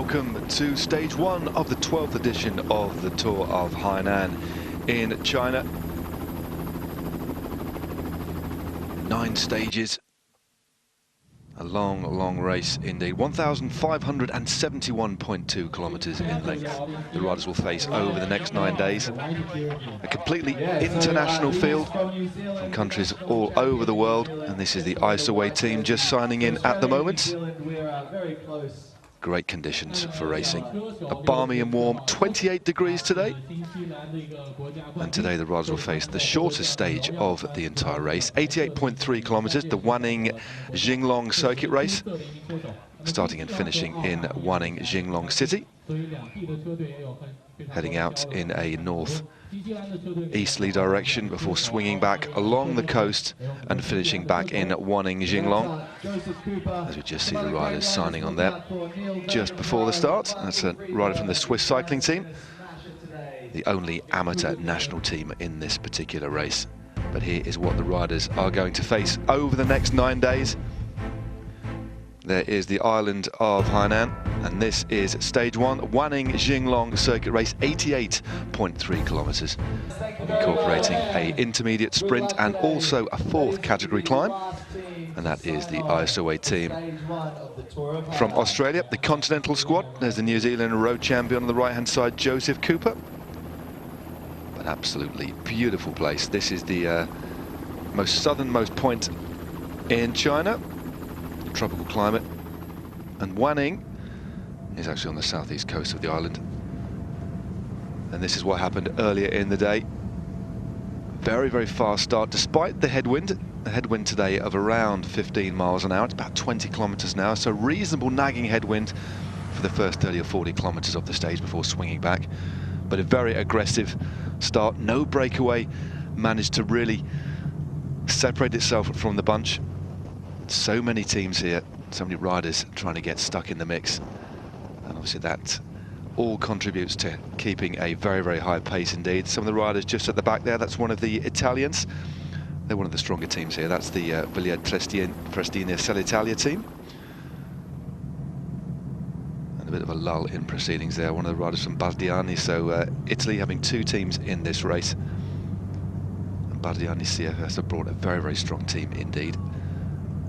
welcome to stage one of the 12th edition of the Tour of Hainan in China. 9 stages. A long, long race indeed. 1,571.2 kilometers in length. The riders will face over the next 9 days. A completely international field from countries all over the world. And this is the ISOA team just signing in at the moment. Great conditions for racing. A balmy and warm 28 degrees today. And today the riders will face the shortest stage of the entire race, 88.3 kilometers, the Wanning Jinglong circuit race, starting and finishing in Wanning Jinglong city, heading out in a north-easterly direction before swinging back along the coast and finishing back in Wanning Jinglong. As we just see the riders signing on there just before the start. That's a rider from the Swiss cycling team, the only amateur national team in this particular race. But here is what the riders are going to face over the next 9 days. There is the island of Hainan, and this is stage one, Wanning Jinglong circuit race, 88.3 kilometers, incorporating an intermediate sprint and also a 4th category climb. And that is the ISOA team from Australia, the Continental squad. There's the New Zealand road champion on the right-hand side, Joseph Cooper. An absolutely beautiful place. This is the most southernmost point in China. Tropical climate, and Wanning is actually on the southeast coast of the island. And this is what happened earlier in the day. Very, very fast start despite the headwind. The headwind today of around 15 miles an hour. It's about 20 kilometers an hour, so reasonable nagging headwind for the first 30 or 40 kilometers of the stage before swinging back. But a very aggressive start, no breakaway, managed to really separate itself from the bunch. So many teams here, so many riders trying to get stuck in the mix, and obviously that all contributes to keeping a very, very high pace indeed. Some of the riders just at the back there, that's one of the Italians. They're one of the stronger teams here. That's the Villiers-Triestina Sellitalia team. And a bit of a lull in proceedings there. One of the riders from Bardiani, so Italy having 2 teams in this race. And Bardiani CFS have brought a very, very strong team indeed.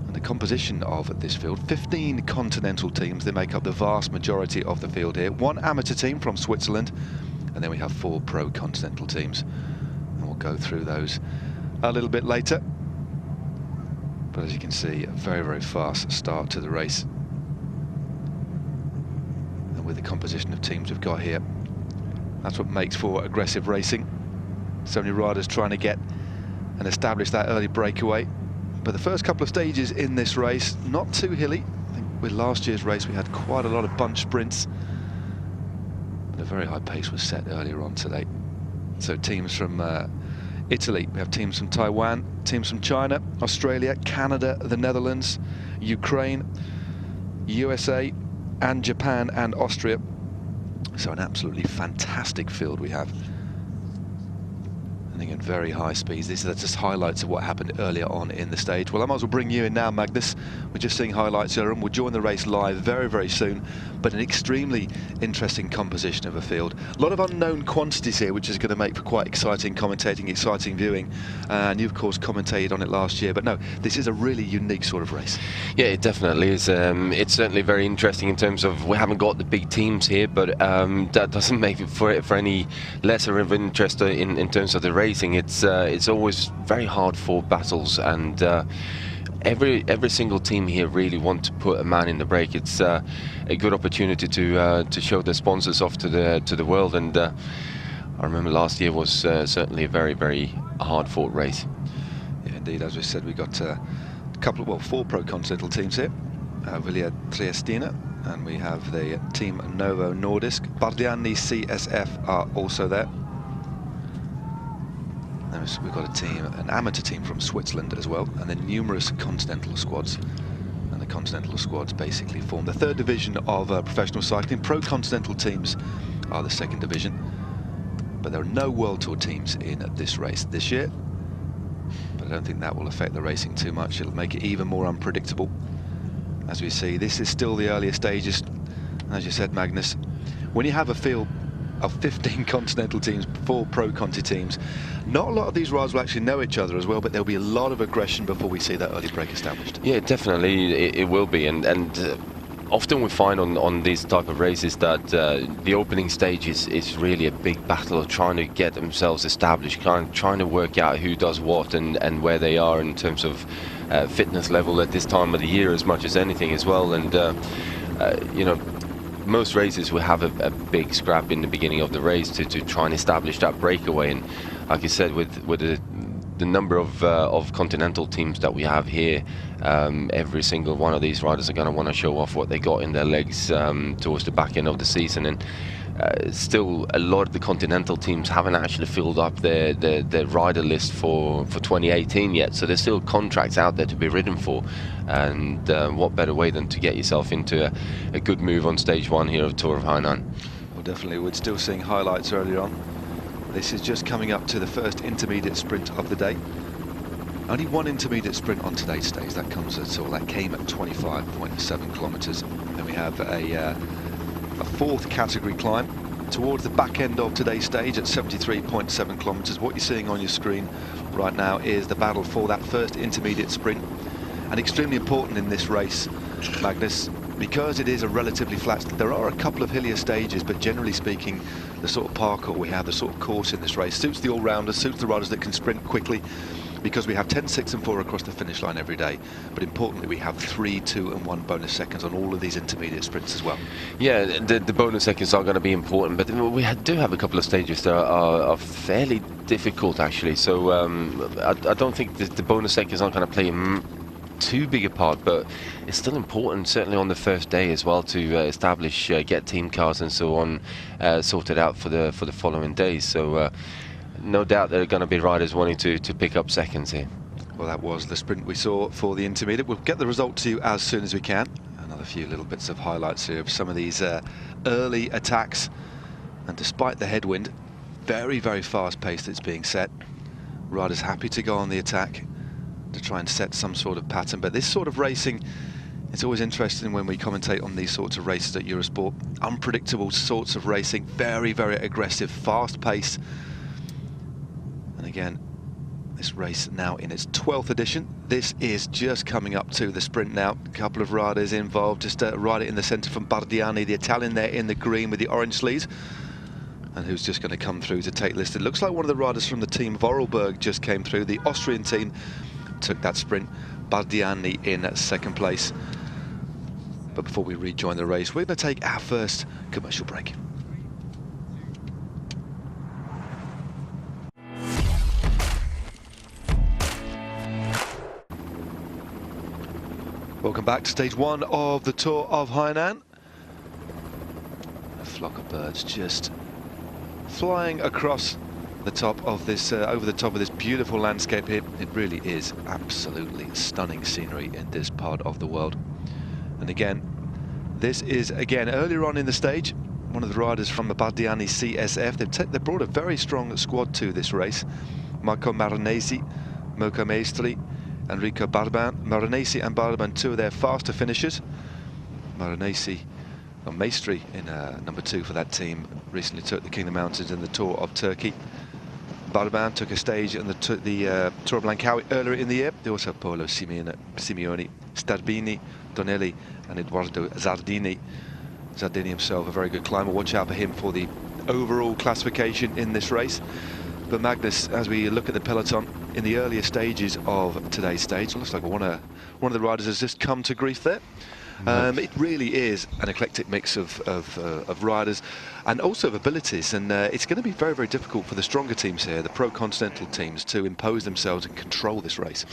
And the composition of this field, 15 continental teams, they make up the vast majority of the field here. 1 amateur team from Switzerland, and then we have 4 pro continental teams. And we'll go through those a little bit later. But as you can see, a very, very fast start to the race. And with the composition of teams we've got here, that's what makes for aggressive racing. So many riders trying to get and establish that early breakaway. But the first couple of stages in this race, not too hilly. I think with last year's race we had quite a lot of bunch sprints, but a very high pace was set earlier on today. So teams from Italy, we have teams from Taiwan, teams from China, Australia, Canada, the Netherlands, Ukraine, USA, and Japan and Austria. So an absolutely fantastic field we have. At very high speeds. These are just highlights of what happened earlier on in the stage. Well, I might as well bring you in now, Magnus. We're just seeing highlights here, and we'll join the race live very, very soon. But an extremely interesting composition of a field. A lot of unknown quantities here, which is going to make for quite exciting commentating, exciting viewing. And you, of course, commentated on it last year. But no, this is a really unique sort of race. Yeah, it definitely is. It's certainly very interesting in terms of we haven't got the big teams here, but that doesn't make it for any lesser of interest in terms of the racing. It's always very hard fought battles, and every single team here really want to put a man in the break. It's a good opportunity to show their sponsors off to the world, and I remember last year was certainly a very, very hard fought race. Yeah, indeed. As we said, we got a couple of 4 pro continental teams here. Villiers-Triestina, and we have the team Novo Nordisk. Bardiani CSF are also there. We've got a team, an amateur team from Switzerland as well, and then numerous continental squads. And the continental squads basically form the 3rd division of professional cycling. Pro continental teams are the 2nd division. But there are no World Tour teams in this race this year. But I don't think that will affect the racing too much. It'll make it even more unpredictable. As we see, this is still the earlier stages. As you said, Magnus, when you have a field of 15 continental teams, 4 pro-conti teams, not a lot of these riders will actually know each other as well, but there'll be a lot of aggression before we see that early break established. Yeah, definitely it will be, and often we find on these type of races that the opening stage is really a big battle of trying to get themselves established, trying to work out who does what and where they are in terms of fitness level at this time of the year as much as anything as well. And you know, most races will have a big scrap in the beginning of the race to try and establish that breakaway. And like you said, with the number of continental teams that we have here, every single one of these riders are going to want to show off what they got in their legs towards the back end of the season. And still, a lot of the continental teams haven't actually filled up their rider list for 2018 yet, so there's still contracts out there to be ridden for. And what better way than to get yourself into a good move on stage 1 here of Tour of Hainan. Well, definitely, we're still seeing highlights earlier on. This is just coming up to the first intermediate sprint of the day. Only one intermediate sprint on today's stage. That came at 25.7 kilometres. Then we have a 4th category climb towards the back end of today's stage at 73.7 kilometres. What you're seeing on your screen right now is the battle for that first intermediate sprint, and extremely important in this race, Magnus, because it is a relatively flat. There are a couple of hillier stages, but generally speaking, the sort of parkour we have, the sort of course in this race, suits the all-rounders, suits the riders that can sprint quickly, because we have 10, 6 and 4 across the finish line every day. But importantly, we have 3, 2 and 1 bonus seconds on all of these intermediate sprints as well. Yeah, the bonus seconds are going to be important, but we do have a couple of stages that are fairly difficult actually, so I don't think the bonus seconds aren't going to play too big a part, but it's still important, certainly on the first day as well, to establish, get team cars and so on sorted out for the following days. So no doubt there are going to be riders wanting to pick up seconds here. Well, that was the sprint we saw for the intermediate. We'll get the result to you as soon as we can. Another few little bits of highlights here of some of these early attacks, and despite the headwind, very, very fast pace that's being set. Riders happy to go on the attack to try and set some sort of pattern. But this sort of racing, it's always interesting when we commentate on these sorts of races at Eurosport. Unpredictable sorts of racing, very, very aggressive, fast pace. And again, this race now in its 12th edition. This is just coming up to the sprint now. A couple of riders involved, just a rider in the centre from Bardiani, the Italian there in the green with the orange sleeves, and who's just going to come through to take list. It looks like one of the riders from the team Vorarlberg just came through. The Austrian team took that sprint. Bardiani in 2nd place. But before we rejoin the race, we're going to take our first commercial break. Welcome back to stage 1 of the Tour of Hainan. A flock of birds just flying across the top of this, over the top of this beautiful landscape here. It really is absolutely stunning scenery in this part of the world. And again, this is earlier on in the stage, one of the riders from the Bardiani CSF. They've brought a very strong squad to this race. Marco Marinesi, Moco Maestri, Enrico Barban. Marinesi and Barban, 2 of their faster finishers. Marinesi, or Maestri in number 2 for that team, recently took the Kingdom Mountains in the Tour of Turkey. Barban took a stage in the Tour of Langkawi earlier in the year. They also have Paolo Simeoni, Starbini, Donelli and Edoardo Zardini. Zardini himself, a very good climber. Watch out for him for the overall classification in this race. But Magnus, as we look at the peloton in the earlier stages of today's stage, it looks like one of the riders has just come to grief there. It really is an eclectic mix of riders and also of abilities, and it's going to be very, very difficult for the stronger teams here, the pro-continental teams, to impose themselves and control this race.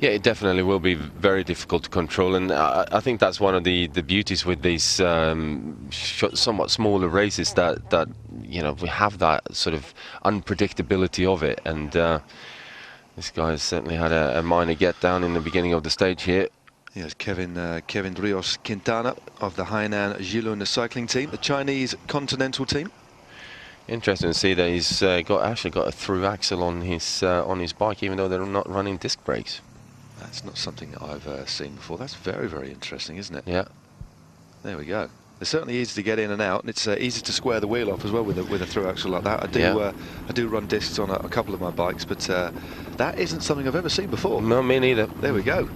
Yeah, it definitely will be very difficult to control, and I think that's one of the beauties with these somewhat smaller races, that you know, we have that sort of unpredictability of it. And this guy has certainly had a minor get down in the beginning of the stage here. Yes, Kevin Rios Quintana of the Hainan Jilun cycling team, the Chinese continental team. Interesting to see that he's actually got a through axle on his bike, even though they're not running disc brakes. That's not something that I've seen before. That's very, very interesting, isn't it? Yeah. There we go. They're certainly easy to get in and out, and it's easy to square the wheel off as well with a through axle like that. I do run discs on a couple of my bikes, but that isn't something I've ever seen before. No, me neither. There we go.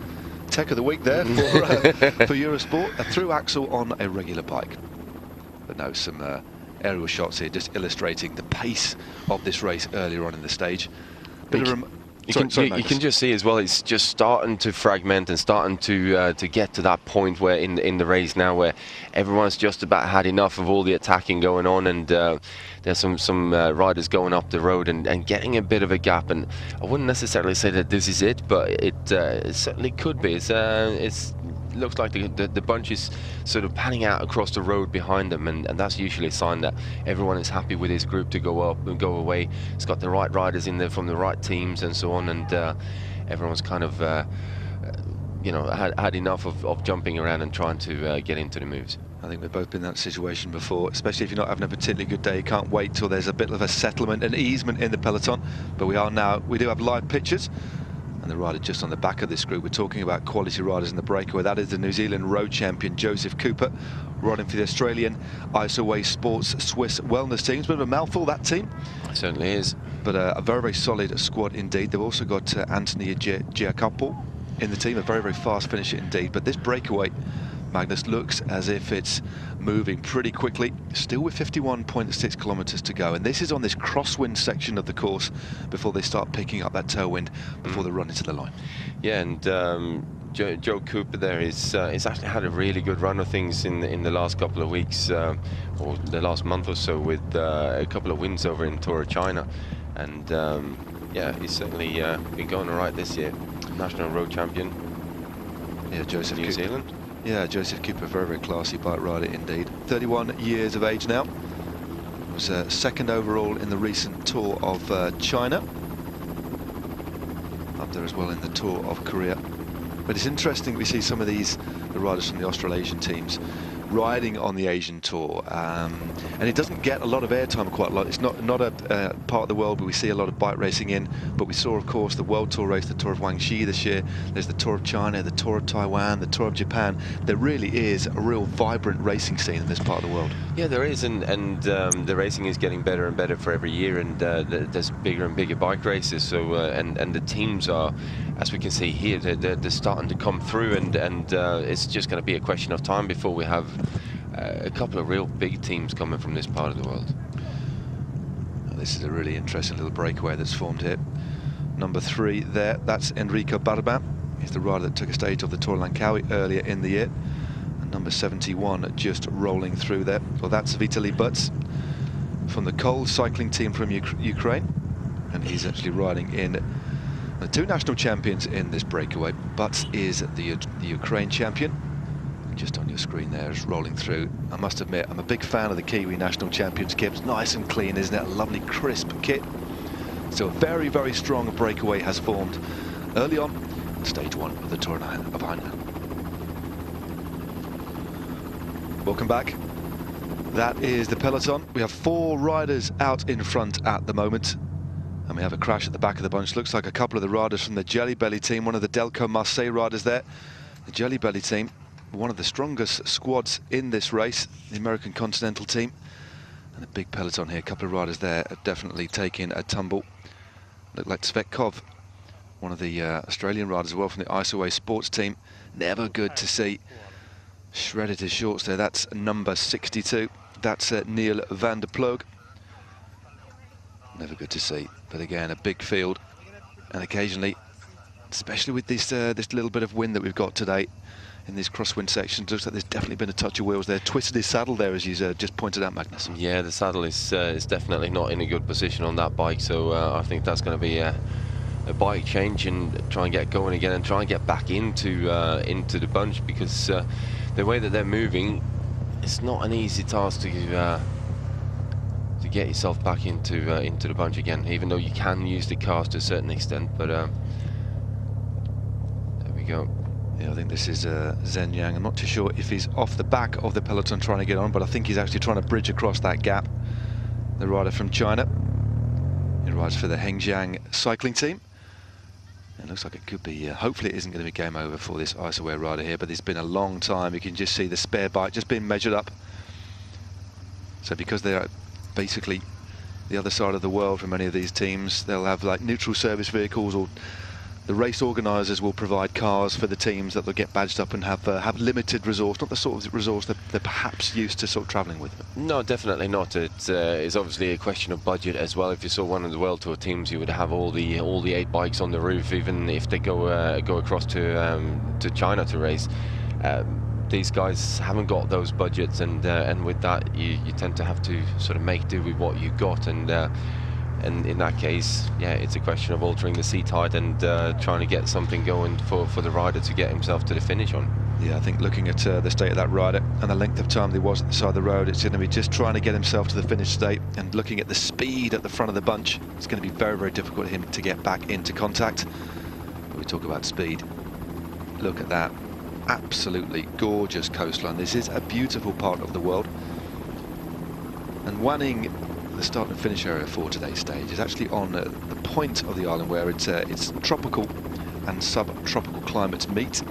Tech of the week there for Eurosport, a through axle on a regular bike. But no, some aerial shots here just illustrating the pace of this race earlier on in the stage. You can just see as well, it's just starting to fragment and starting to get to that point where in the race now where everyone's just about had enough of all the attacking going on, and there's some riders going up the road and getting a bit of a gap. And I wouldn't necessarily say that this is it, but it certainly could be. It's looks like the bunch is sort of panning out across the road behind them, and that's usually a sign that everyone is happy with his group to go up and go away. It's got the right riders in there from the right teams and so on, and everyone's kind of had enough of jumping around and trying to get into the moves. I think we've both been in that situation before, especially if you're not having a particularly good day. You can't wait till there's a bit of a settlement and easement in the peloton, but we do have live pictures. And the rider just on the back of this group, we're talking about quality riders in the breakaway. That is the New Zealand road champion Joseph Cooper, riding for the Australian Isoway Sports Swiss Wellness team. It's a bit of a mouthful, that team. It certainly is. But a very, very solid squad indeed. They've also got Anthony Giacopo in the team, a very, very fast finisher indeed. But this breakaway, Magnus, looks as if it's moving pretty quickly, still with 51.6 kilometers to go, and this is on this crosswind section of the course before they start picking up that tailwind before they run into the line. Yeah, and Joe Cooper there is actually had a really good run of things in the last couple of weeks, or the last month or so, with a couple of wins over in Tour of China, and yeah, he's certainly been going all right this year. National road champion. Yeah, Joseph New Zealand. Yeah, Joseph Cooper, very, very classy bike rider indeed. 31 years of age now. Was second overall in the recent Tour of China. Up there as well in the Tour of Korea. But it's interesting, we see some of the riders from the Australasian teams riding on the Asian Tour, and it doesn't get a lot of airtime quite a lot. It's not a part of the world where we see a lot of bike racing in, but we saw, of course, the World Tour race, the Tour of Guangxi this year. There's the Tour of China, the Tour of Taiwan, the Tour of Japan. There really is a real vibrant racing scene in this part of the world. Yeah, there is, and the racing is getting better and better for every year, and there's bigger and bigger bike races. So and the teams are, as we can see here, they're starting to come through, and it's just going to be a question of time before we have a couple of real big teams coming from this part of the world. This is a really interesting little breakaway that's formed here. Number 3 there, that's Enrico Barban. He's the rider that took a stage of the Tour of Langkawi earlier in the year. And number 71 just rolling through there. Well, that's Vitaly Butz from the Kol cycling team from Ukraine. And he's actually riding in the 2 national champions in this breakaway. Butz is the Ukraine champion. Just on your screen there is rolling through. I must admit, I'm a big fan of the Kiwi national champions kit. It's nice and clean, isn't it? A lovely crisp kit. So a very, very strong breakaway has formed early on, stage 1 of the Tour of Hainan. Welcome back. That is the peloton. We have 4 riders out in front at the moment. And we have a crash at the back of the bunch. Looks like a couple of the riders from the Jelly Belly team, one of the Delco Marseille riders there. The Jelly Belly team, one of the strongest squads in this race, the American Continental team. And a big peloton here, a couple of riders there are definitely taking a tumble. Look like Tsvetkov, one of the Australian riders as well from the Isoway Sports team. Never good to see. Shredded his shorts there, that's number 62. That's Neil van der Ploeg. Never good to see, but again, a big field. And occasionally, especially with this little bit of wind that we've got today, in these crosswind sections, looks like there's definitely been a touch of wheels there. Twisted his saddle there, as you just pointed out, Magnus. Yeah, the saddle is definitely not in a good position on that bike, so I think that's going to be a bike change and try and get going again and try and get back into the bunch, because the way that they're moving, it's not an easy task to get yourself back into the bunch again, even though you can use the cars to a certain extent. But there we go. Yeah, I think this is Zhen Yang. I'm not too sure if he's off the back of the peloton trying to get on, but I think he's actually trying to bridge across that gap. The rider from China. He rides for the Hengjiang cycling team. It looks like it could be, hopefully it isn't going to be game over for this Isoway rider here, but it's been a long time. You can just see the spare bike just being measured up So because they are basically the other side of the world for many of these teams, they'll have like neutral service vehicles, or the race organisers will provide cars for the teams that they'll get badged up and have limited resource, not the sort of resource that they're perhaps used to sort of travelling with. No, definitely not. It's obviously a question of budget as well. If you saw one of the World Tour teams, you would have all the 8 bikes on the roof, even if they go across to China to race. These guys haven't got those budgets, and with that, you tend to have to sort of make do with what you got, and in that case, yeah, it's a question of altering the seat height and trying to get something going for the rider to get himself to the finish on. Yeah, I think looking at the state of that rider and the length of time that he was at the side of the road, it's going to be just trying to get himself to the finish state, and looking at the speed at the front of the bunch, it's going to be very, very difficult for him to get back into contact. When we talk about speed, look at that. Absolutely gorgeous coastline. This is a beautiful part of the world, and Wanning, the start and finish area for today's stage, is actually on the point of the island where it's tropical and subtropical climates meet.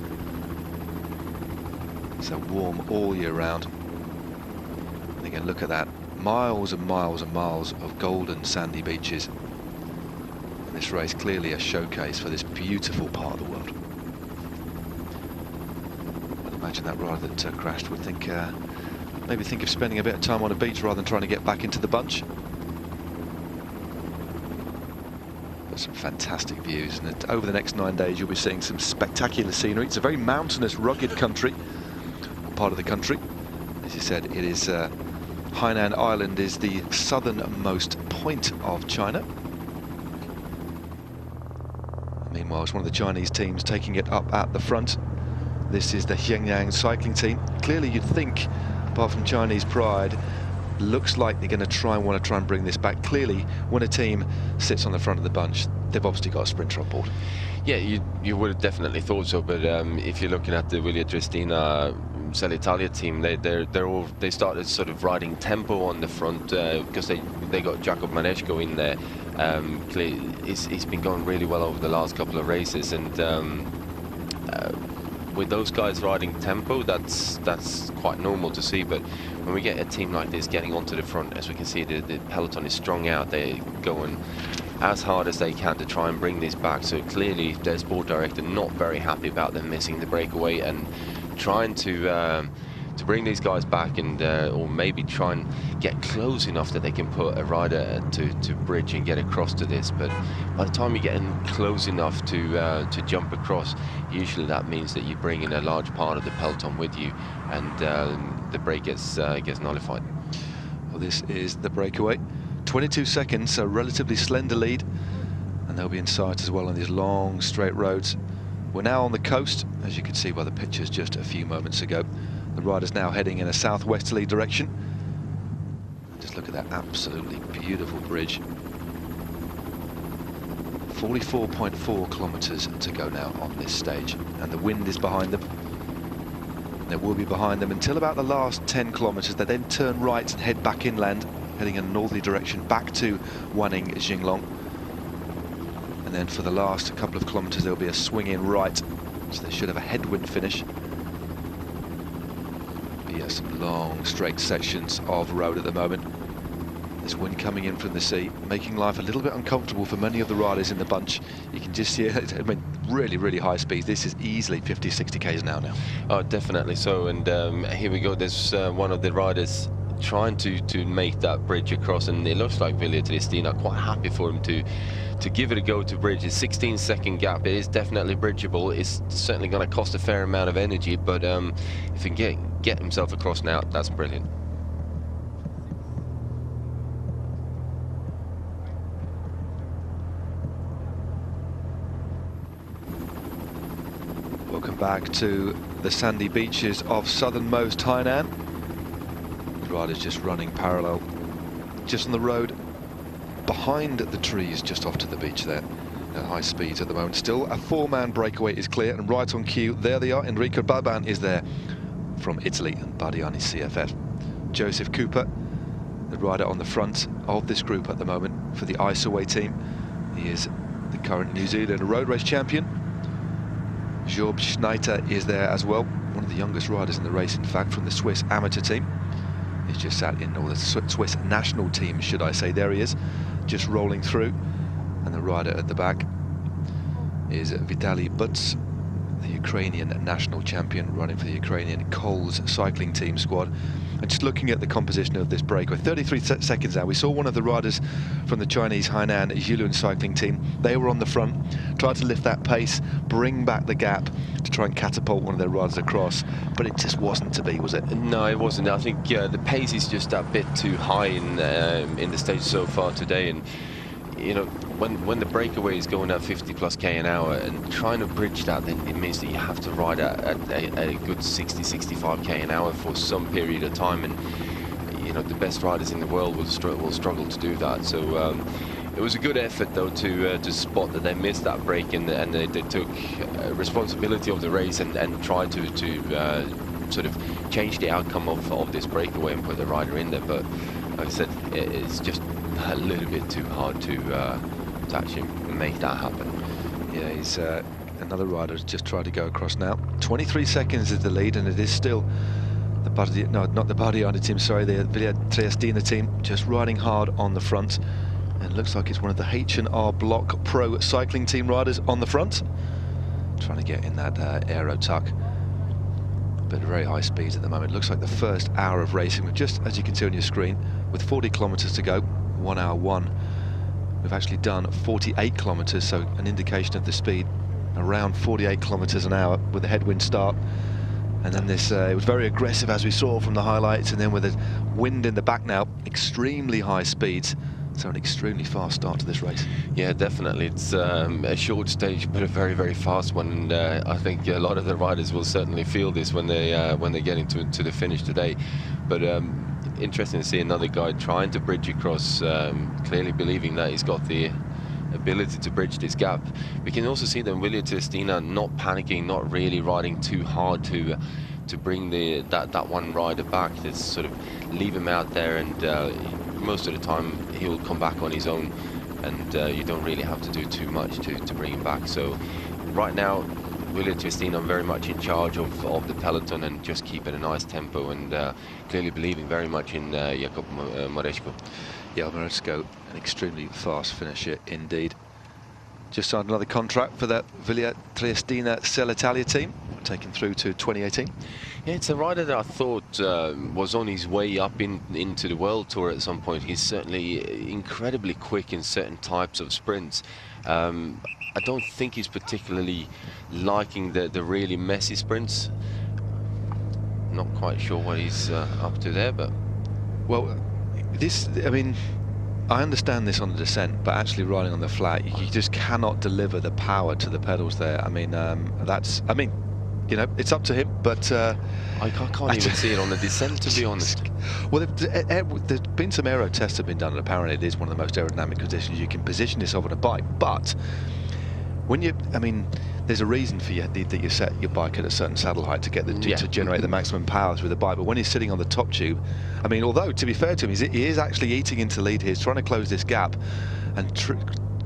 So warm all year round. And again, look at that, miles and miles and miles of golden sandy beaches. And this race clearly a showcase for this beautiful part of the world. Imagine that rider that crashed would think, maybe think of spending a bit of time on a beach rather than trying to get back into the bunch. But some fantastic views, and over the next 9 days you'll be seeing some spectacular scenery. It's a very mountainous, rugged country, part of the country. As you said, it is Hainan Island is the southernmost point of China. Meanwhile, it's one of the Chinese teams taking it up at the front. This is the Hainan cycling team. Clearly you'd think, apart from Chinese pride, looks like they're going to want to try and bring this back. Clearly, when a team sits on the front of the bunch, they've obviously got a sprinter on board. Yeah, you would have definitely thought so, but if you're looking at the Wilier Triestina Italia team, they started sort of riding tempo on the front because they got Jakob Maneshko in there. He's been going really well over the last couple of races, and with those guys riding tempo, that's quite normal to see. But when we get a team like this getting onto the front, as we can see, the peloton is strung out. They're going as hard as they can to try and bring this back. So clearly their sport director not very happy about them missing the breakaway, and trying to bring these guys back, and or maybe try and get close enough that they can put a rider to bridge and get across to this. But by the time you get in close enough to jump across, usually that means that you bring in a large part of the peloton with you, and the break gets nullified. Well, this is the breakaway. 22 seconds, so relatively slender lead, and they'll be in sight as well on these long straight roads. We're now on the coast, as you can see by the pictures just a few moments ago. The rider's now heading in a southwesterly direction. Just look at that absolutely beautiful bridge. 44.4 kilometers to go now on this stage, and the wind is behind them. And it will be behind them until about the last 10 kilometers. They then turn right and head back inland, heading in a northerly direction back to Wanning Jinglong. And then for the last couple of kilometers there'll be a swing in right, so they should have a headwind finish. But yeah, some long straight sections of road at the moment. There's wind coming in from the sea, making life a little bit uncomfortable for many of the riders in the bunch. You can just see it, I mean, really, really high speeds. This is easily 50, 60 k's an hour now. Oh, definitely so. And here we go. There's one of the riders trying to make that bridge across, and it looks like Wilier Triestina quite happy for him to give it a go to bridge. It's 16-second gap. It is definitely bridgeable. It's certainly going to cost a fair amount of energy, but if he can get himself across now, that's brilliant. Welcome back to the sandy beaches of southernmost Hainan. The rider's just running parallel, just on the road, behind the trees, just off to the beach there, at high speeds at the moment. Still, a four-man breakaway is clear, and right on cue, there they are. Enrico Baban is there from Italy, and Bardiani CFF. Joseph Cooper, the rider on the front of this group at the moment for the Isaway team. He is the current New Zealand road race champion. Job Schneider is there as well, one of the youngest riders in the race, in fact, from the Swiss amateur team. is just sat in, or the Swiss national team, should I say. There he is, just rolling through. And the rider at the back is Vitaly Butz, the Ukrainian national champion, running for the Ukrainian Coles cycling team squad. And just looking at the composition of this breakaway, 33 seconds now. We saw one of the riders from the Chinese Hainan Yulun cycling team. They were on the front, tried to lift that pace, bring back the gap to try and catapult one of their riders across, but it just wasn't to be, was it? No, it wasn't. I think the pace is just a bit too high in the stage so far today, and you know, when the breakaway is going at 50+ k an hour, and trying to bridge that, then it means that you have to ride at a good 60-65 k an hour for some period of time, and you know, the best riders in the world will struggle to do that. So it was a good effort though to spot that they missed that break, and they took responsibility of the race and tried to sort of change the outcome of this breakaway and put the rider in there. But like I said, it's just a little bit too hard to actually make that happen. Yeah, he's another rider has just tried to go across now. 23 seconds is the lead, and it is still the not the Bardiani team, sorry, the Villa Triestina team, just riding hard on the front. And it looks like it's one of the H&R Block Pro cycling team riders on the front, trying to get in that aero tuck. But very high speeds at the moment. It looks like the first hour of racing, with just, as you can see on your screen, with 40 kilometers to go, 1 hour 1. We've actually done 48 kilometers, so an indication of the speed, around 48 kilometers an hour with a headwind start. And then this, it was very aggressive, as we saw from the highlights, and then with the wind in the back now, extremely high speeds. So an extremely fast start to this race. Yeah, definitely. It's a short stage, but a very, very fast one. And I think a lot of the riders will certainly feel this when they get into the finish today. But interesting to see another guy trying to bridge across, clearly believing that he's got the ability to bridge this gap. We can also see that Villa Triestina not panicking, not really riding too hard to bring that one rider back, to sort of leave him out there, and most of the time he'll come back on his own, and you don't really have to do too much to bring him back. So right now Villa Triestina very much in charge of the peloton, and just keeping a nice tempo, and clearly believing very much in Jacob Mareczko. Yeah, Mareczko, an extremely fast finisher indeed. Just signed another contract for that Villa Triestina Selle Italia team, taken through to 2018. Yeah, it's a rider that I thought was on his way up into the World Tour at some point. He's certainly incredibly quick in certain types of sprints. I don't think he's particularly liking the really messy sprints. Not quite sure what he's up to there, but... Well, this, I mean, I understand this on the descent, but actually riding on the flat, you just cannot deliver the power to the pedals there. I mean, you know, it's up to him, but... I can't even see it on the descent, to be honest. Well, there's been some aero tests that have been done, and apparently it is one of the most aerodynamic conditions you can position yourself on a bike. But when you, I mean, there's a reason for that you set your bike at a certain saddle height to get to generate the maximum power through the bike. But when he's sitting on the top tube, I mean, although to be fair to him, he is actually eating into lead here. He's trying to close this gap, and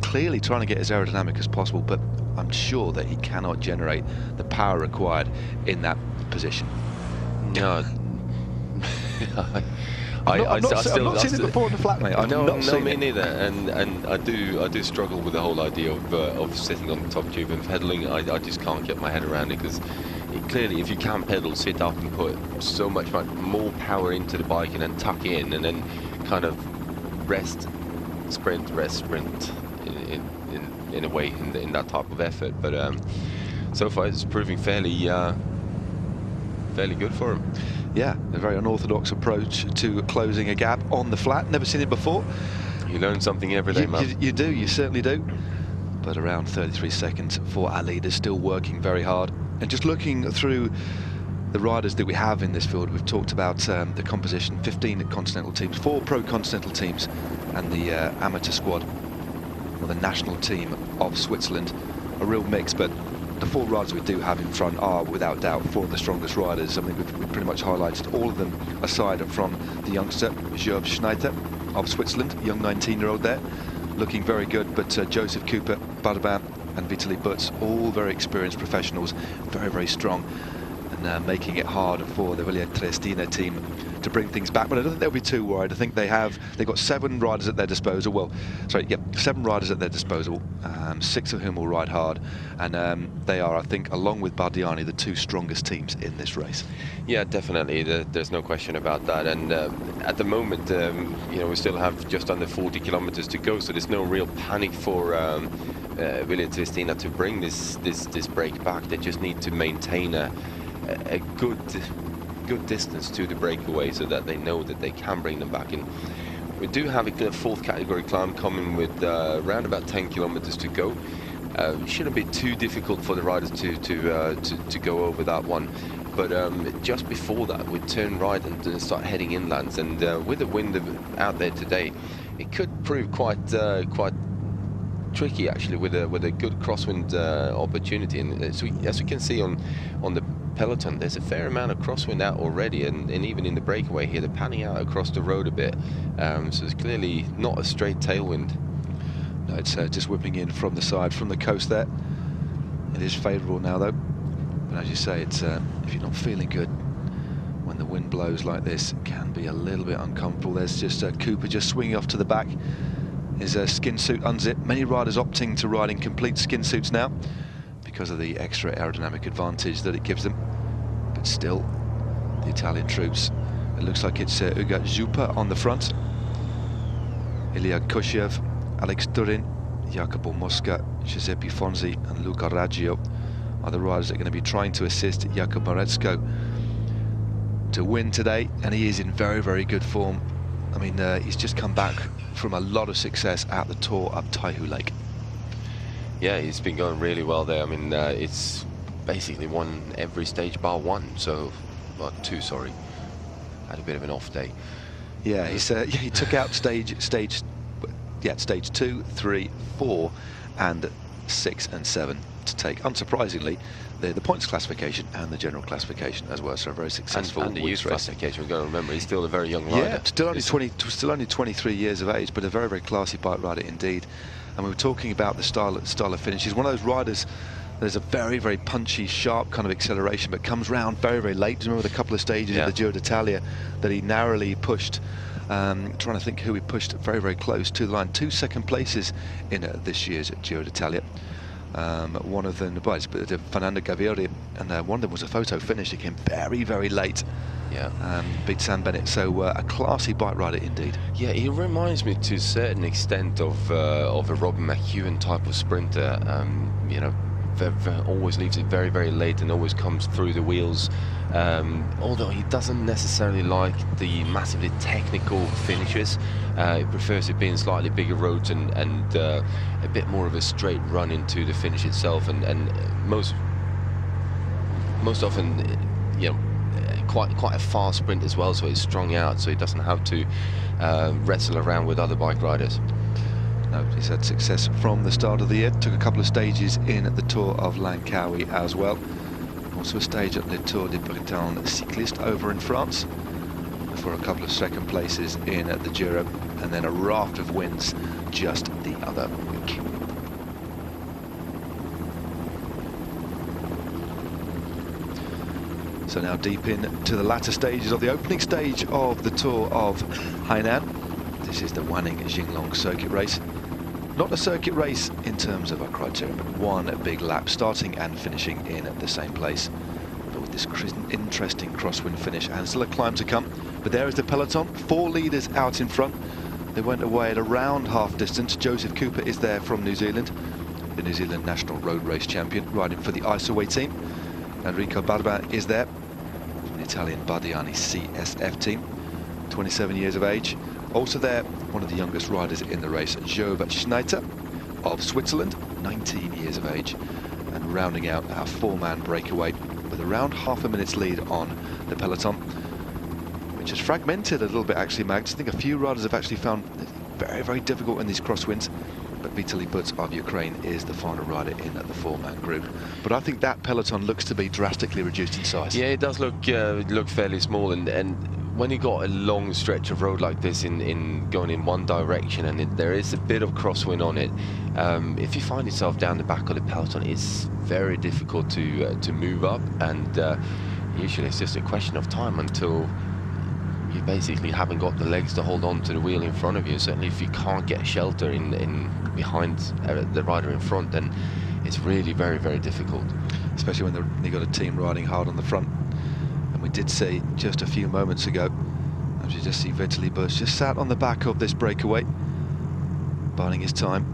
clearly trying to get as aerodynamic as possible. But I'm sure that he cannot generate the power required in that position. No. I've not seen it before on the flat, mate. No, me neither. And I do struggle with the whole idea of sitting on the top tube and pedaling. I just can't get my head around it, because clearly, if you can pedal, sit up and put so much more power into the bike, and then tuck in, and then kind of rest, sprint, in a way, in that type of effort. But so far it's proving fairly good for him. Yeah, a very unorthodox approach to closing a gap on the flat. Never seen it before. You learn something every day, man. You do, you certainly do. But around 33 seconds for our leaders, still working very hard. And just looking through the riders that we have in this field, we've talked about the composition: 15 continental teams, 4 pro continental teams, and the amateur squad, or the national team of Switzerland. A real mix, but the 4 riders we do have in front are, without doubt, 4 of the strongest riders. I mean, we've pretty much highlighted all of them, aside from the youngster, Jörg Schneider of Switzerland, young 19-year-old there, looking very good. But Joseph Cooper, Bardban, and Vitaly Butz, all very experienced professionals, very, very strong. And and making it hard for the Villa Triestina team to bring things back. But I don't think they'll be too worried. I think they've got 7 riders at their disposal. Well, sorry, yeah, 7 riders at their disposal, 6 of whom will ride hard, and they are, I think, along with Bardiani, the 2 strongest teams in this race. Yeah, definitely. There's no question about that. And at the moment, you know, we still have just under 40 kilometers to go, so there's no real panic for Villa Triestina to bring this break back. They just need to maintain a good distance to the breakaway so that they know that they can bring them back in. We do have a 4th category climb coming with around about 10 kilometers to go. Shouldn't be too difficult for the riders to go over that one. But just before that, we turn right and start heading inlands. And with the wind out there today, it could prove quite tricky actually, with a good crosswind opportunity. And as we can see on the peloton, there's a fair amount of crosswind out already, and even in the breakaway here, they're panning out across the road a bit. So it's clearly not a straight tailwind. No, it's just whipping in from the side, from the coast there. It is favourable now though. But as you say, it's if you're not feeling good when the wind blows like this, it can be a little bit uncomfortable. There's just Cooper just swinging off to the back. His skin suit unzipped. Many riders opting to ride in complete skin suits now because of the extra aerodynamic advantage that it gives them. But still, the Italian troops, it looks like it's Uga Zupa on the front. Ilya Koshiev, Alex Durin, Jacopo Mosca, Giuseppe Fonzi and Luca Raggio are the riders that are going to be trying to assist Jakub Mareczko to win today, and he is in very, very good form. I mean, he's just come back from a lot of success at the Tour of Taihu Lake. Yeah, he's been going really well there. I mean, it's basically won every stage bar 1, so, well, 2, sorry. Had a bit of an off day. Yeah, he took out stage 2, 3, 4, and 6 and 7 to take, unsurprisingly, the points classification and the general classification as well. So a very successful and the youth classification. We've got to remember he's still a very young rider. Yeah, still only 23 years of age, but a very, very classy bike rider indeed. And we were talking about the style of finish. He's one of those riders. There's a very, very punchy, sharp kind of acceleration, but comes round very, very late. Do you remember the couple of stages of the Giro d'Italia that he narrowly pushed? Trying to think who he pushed very, very close to the line. 2 second places in this year's Giro d'Italia. One of them, Fernando Gaviria, and one of them was a photo finish. He came very, very late. Yeah. Beat Sam Bennett. So a classy bike rider indeed. Yeah, he reminds me to a certain extent of a Robin McEwen type of sprinter. You know, always leaves it very, very late and always comes through the wheels. Although he doesn't necessarily like the massively technical finishes. He prefers it being slightly bigger roads and a bit more of a straight run into the finish itself. And most often, you know, quite a fast sprint as well, so it's strung out, so he doesn't have to wrestle around with other bike riders. No, he's had success from the start of the year. Took a couple of stages in the Tour of Langkawi as well. Also a stage at the Tour de Bretagne Cycliste over in France, for a couple of second places in the Giro, and then a raft of wins just the other week. So now deep into the latter stages of the opening stage of the Tour of Hainan. This is the Wanning Jinglong circuit race. Not a circuit race in terms of a criterion, but one big lap, starting and finishing in the same place. But with this interesting crosswind finish, and still a climb to come. But there is the peloton, 4 leaders out in front. They went away at around half distance. Joseph Cooper is there from New Zealand, the New Zealand national road race champion, riding for the Isoway team. Enrico Barba is there, from the Italian Bardiani CSF team, 27 years of age. Also there, one of the youngest riders in the race, Job Schneider of Switzerland, 19 years of age. And rounding out our 4-man breakaway with around half a minute's lead on the peloton, which has fragmented a little bit actually, Mags. I think a few riders have actually found it very, very difficult in these crosswinds. But Vitaly Butt of Ukraine is the final rider in the 4-man group. But I think that peloton looks to be drastically reduced in size. Yeah, it does look fairly small, and when you got a long stretch of road like this in going in one direction, and there is a bit of crosswind on it, if you find yourself down the back of the peloton, it's very difficult to move up, and Usually it's just a question of time until you basically haven't got the legs to hold on to the wheel in front of you. Certainly if you can't get shelter in behind the rider in front, then it's really very, very difficult. Especially when you've got a team riding hard on the front. And we did see just a few moments ago, as you just see Vitaly Bush just sat on the back of this breakaway, biding his time.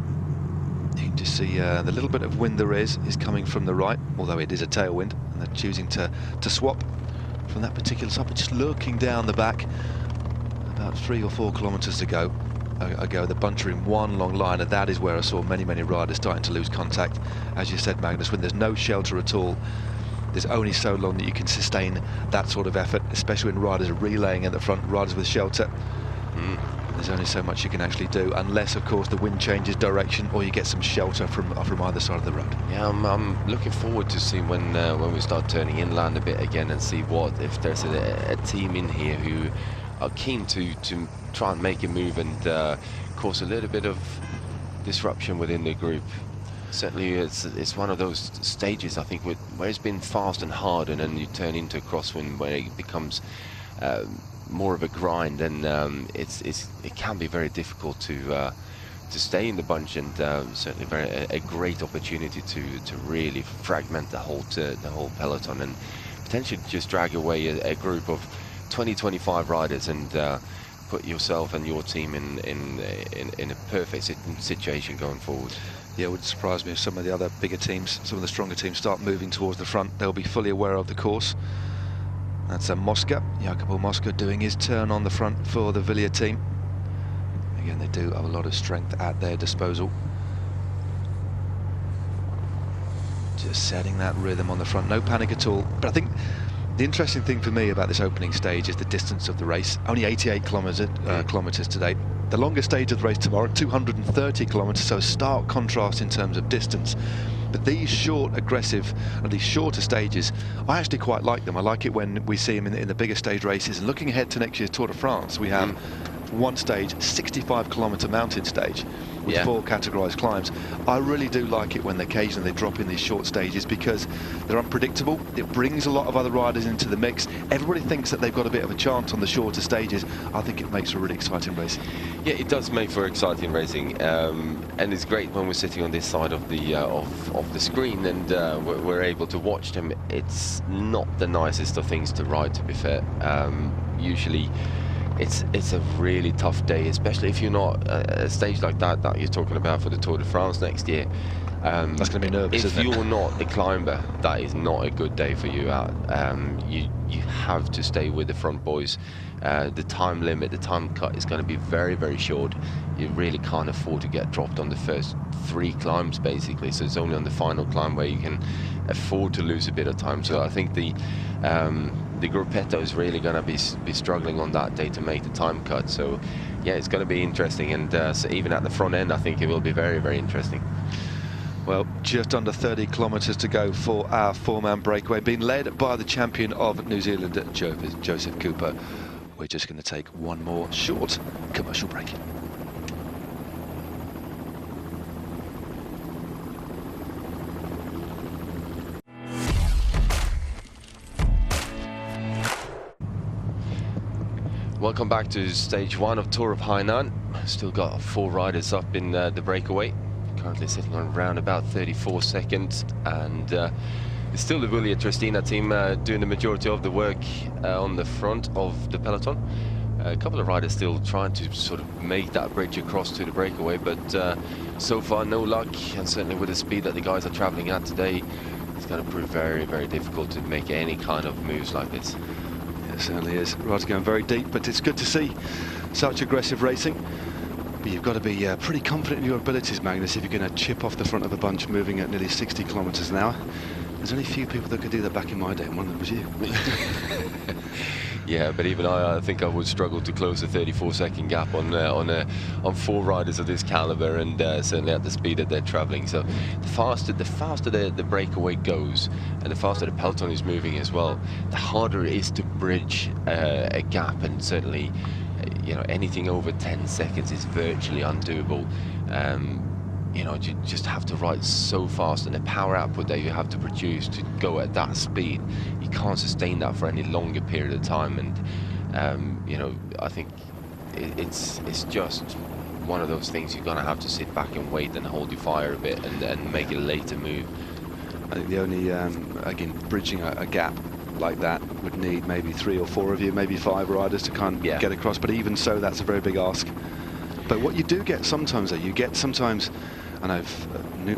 You can just see the little bit of wind there is coming from the right, although it is a tailwind, and they're choosing to swap from that particular side. But just looking down the back, about 3 or 4 kilometres to go. The bunch are in one long line, and that is where I saw many riders starting to lose contact. As you said, Magnus, when there's no shelter at all, there's only so long that you can sustain that sort of effort, especially when riders are relaying at the front, riders with shelter. There's only so much you can actually do, unless of course the wind changes direction or you get some shelter from either side of the road. Yeah, I'm looking forward to see when we start turning inland a bit again, and see if there's a team in here who are keen to try and make a move and cause a little bit of disruption within the group. Certainly it's one of those stages, I think, where it's been fast and hard, and then you turn into a crosswind where it becomes more of a grind, and it can be very difficult to stay in the bunch, and certainly a great opportunity to really fragment the whole peloton and potentially just drag away a group of 20-25 riders and put yourself and your team in a perfect situation going forward. Yeah, it would surprise me if some of the other bigger teams, some of the stronger teams, start moving towards the front. They'll be fully aware of the course. That's Mosca, Jacopo Mosca, doing his turn on the front for the Villiers team. Again, they do have a lot of strength at their disposal. Just setting that rhythm on the front, no panic at all. But I think the interesting thing for me about this opening stage is the distance of the race. Only 88 kilometres today. The longest stage of the race tomorrow, 230 kilometres, so a stark contrast in terms of distance. But these short, aggressive, and these shorter stages, I actually quite like them. I like it when we see them in the bigger stage races. And looking ahead to next year's Tour de France, we have one stage, 65-kilometre mountain stage with 4 categorised climbs. I really do like it when occasionally they drop in these short stages, because they're unpredictable. It brings a lot of other riders into the mix. Everybody thinks that they've got a bit of a chance on the shorter stages. I think it makes for really exciting racing. Yeah, it does make for exciting racing, and it's great when we're sitting on this side of the screen and we're able to watch them. It's not the nicest of things to ride, to be fair. Usually it's a really tough day, especially if you're not a stage like that you're talking about for the Tour de France next year. That's going to be nervous, isn't it? If you're not a climber, that is not a good day for you out. You have to stay with the front boys. The time limit, the time cut is going to be very, very short. You really can't afford to get dropped on the first 3 climbs, basically. So it's only on the final climb where you can afford to lose a bit of time. So I think the gruppetto is really going to be struggling on that day to make the time cut. So yeah, it's going to be interesting, and so even at the front end, I think it will be very, very interesting. Well, just under 30 kilometres to go for our 4-man breakaway, being led by the champion of New Zealand, Joseph Cooper. We're just going to take one more short commercial break. Welcome back to stage 1 of Tour of Hainan. Still got 4 riders up in the breakaway. Currently sitting on around about 34 seconds, and it's still the Villiers Tristina team doing the majority of the work on the front of the peloton. A couple of riders still trying to sort of make that bridge across to the breakaway, but so far no luck, and certainly with the speed that the guys are traveling at today, it's going to prove very, very difficult to make any kind of moves like this. Yeah, it certainly is. Rides going very deep, but it's good to see such aggressive racing. But you've got to be pretty confident in your abilities, Magnus, if you're going to chip off the front of the bunch moving at nearly 60 kilometres an hour. There's only a few people that could do that back in my day, and one of them was you. Yeah, but even I think I would struggle to close a 34-second gap on 4 riders of this caliber, and certainly at the speed that they're traveling. So the faster the breakaway goes, and the faster the peloton is moving as well, the harder it is to bridge a gap, and certainly, you know, anything over 10 seconds is virtually undoable. you know, you just have to ride so fast, and the power output that you have to produce to go at that speed, you can't sustain that for any longer period of time. And you know, I think it's just one of those things you're gonna have to sit back and wait and hold your fire a bit and make a later move. I think the only, again, bridging a gap like that would need maybe 3 or 4 of you, maybe 5 riders to kind of get across, but even so, that's a very big ask. But what you do get sometimes, though, and I've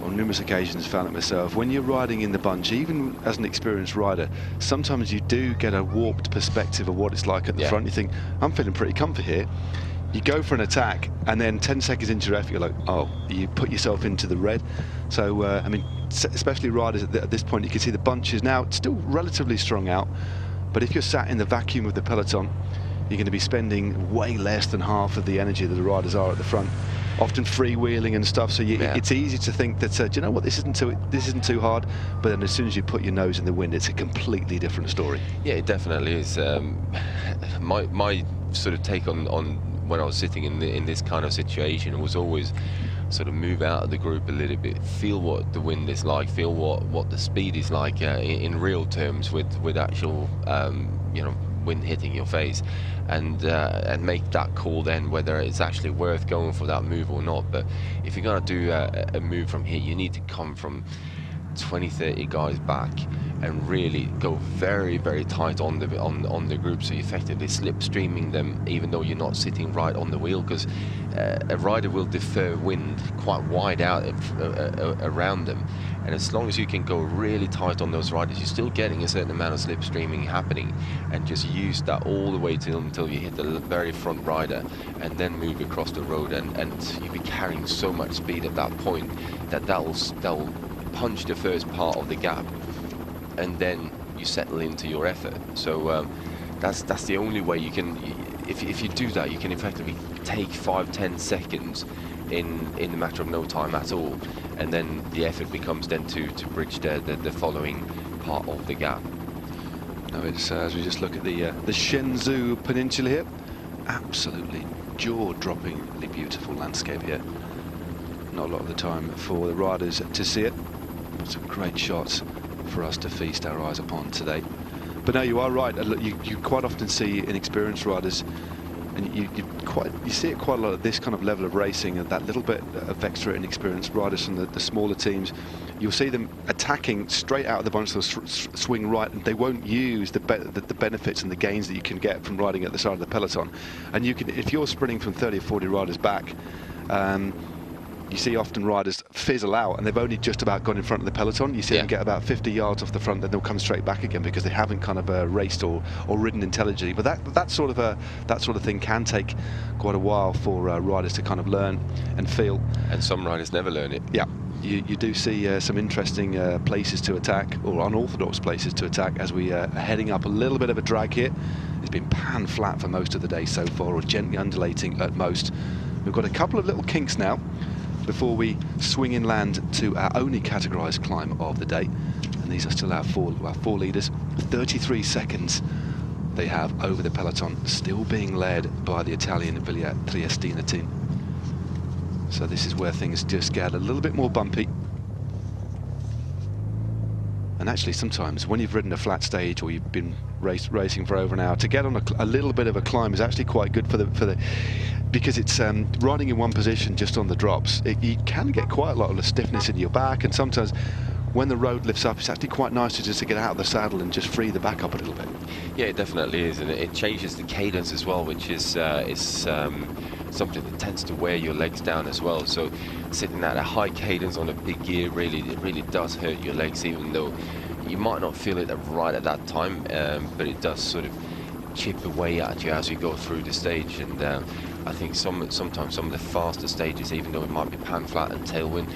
on numerous occasions found it myself, when you're riding in the bunch, even as an experienced rider, sometimes you do get a warped perspective of what it's like at the front. You think, I'm feeling pretty comfy here. You go for an attack, and then 10 seconds into your effort, you're like, oh, you put yourself into the red. So, I mean, especially riders at this point, you can see the bunch is now still relatively strung out, but if you're sat in the vacuum of the peloton, you're going to be spending way less than half of the energy that the riders are at the front, often freewheeling and stuff. So it's easy to think that, do you know what, this isn't too hard. But then as soon as you put your nose in the wind, it's a completely different story. Yeah, it definitely is. My sort of take on when I was sitting in this kind of situation was always sort of move out of the group a little bit, feel what the wind is like, feel what the speed is like in real terms with actual you know, wind hitting your face, and make that call then whether it's actually worth going for that move or not. But if you're going to do a move from here, you need to come from 20-30 guys back and really go very, very tight on the group, so you're effectively slipstreaming them even though you're not sitting right on the wheel, because a rider will defer wind quite wide out around them, and as long as you can go really tight on those riders, you're still getting a certain amount of slipstreaming happening, and just use that all the way until you hit the very front rider, and then move across the road, and you'll be carrying so much speed at that point that that'll punch the first part of the gap, and then you settle into your effort. So that's the only way you can, if you do that, you can effectively take 5-10 seconds in a matter of no time at all, and then the effort becomes then to bridge the following part of the gap. Now it's as we just look at the Shenzhou Peninsula here, absolutely jaw-droppingly beautiful landscape here. Not a lot of the time for the riders to see it. Some great shots for us to feast our eyes upon today. But no, you are right. You quite often see inexperienced riders, and you see it quite a lot at this kind of level of racing, and that little bit of extra inexperienced riders from the smaller teams. You'll see them attacking straight out of the bunch, they'll swing right, and they won't use the benefits and the gains that you can get from riding at the side of the peloton. And you can, if you're sprinting from 30 or 40 riders back, you see often riders fizzle out, and they've only just about gone in front of the peloton. You see them get about 50 yards off the front, then they'll come straight back again because they haven't kind of raced or ridden intelligently. But that sort of thing can take quite a while for riders to kind of learn and feel. And some riders never learn it. Yeah, you do see some interesting places to attack, or unorthodox places to attack, as we are heading up a little bit of a drag here. It's been pan flat for most of the day so far, or gently undulating at most. We've got a couple of little kinks now before we swing inland to our only categorised climb of the day, and these are still our four leaders. 33 seconds they have over the peloton, still being led by the Italian Triestina team. So this is where things just get a little bit more bumpy. And actually, sometimes when you've ridden a flat stage or you've been racing for over an hour, to get on a little bit of a climb is actually quite good for the because it's riding in one position just on the drops. You can get quite a lot of stiffness in your back, and sometimes when the road lifts up, it's actually quite nice to get out of the saddle and just free the back up a little bit. Yeah, it definitely is, and it changes the cadence as well, which is something that tends to wear your legs down as well. So sitting at a high cadence on a big gear really does hurt your legs, even though you might not feel it right at that time, but it does sort of chip away at you as you go through the stage. And I think sometimes some of the faster stages, even though it might be pan flat and tailwind,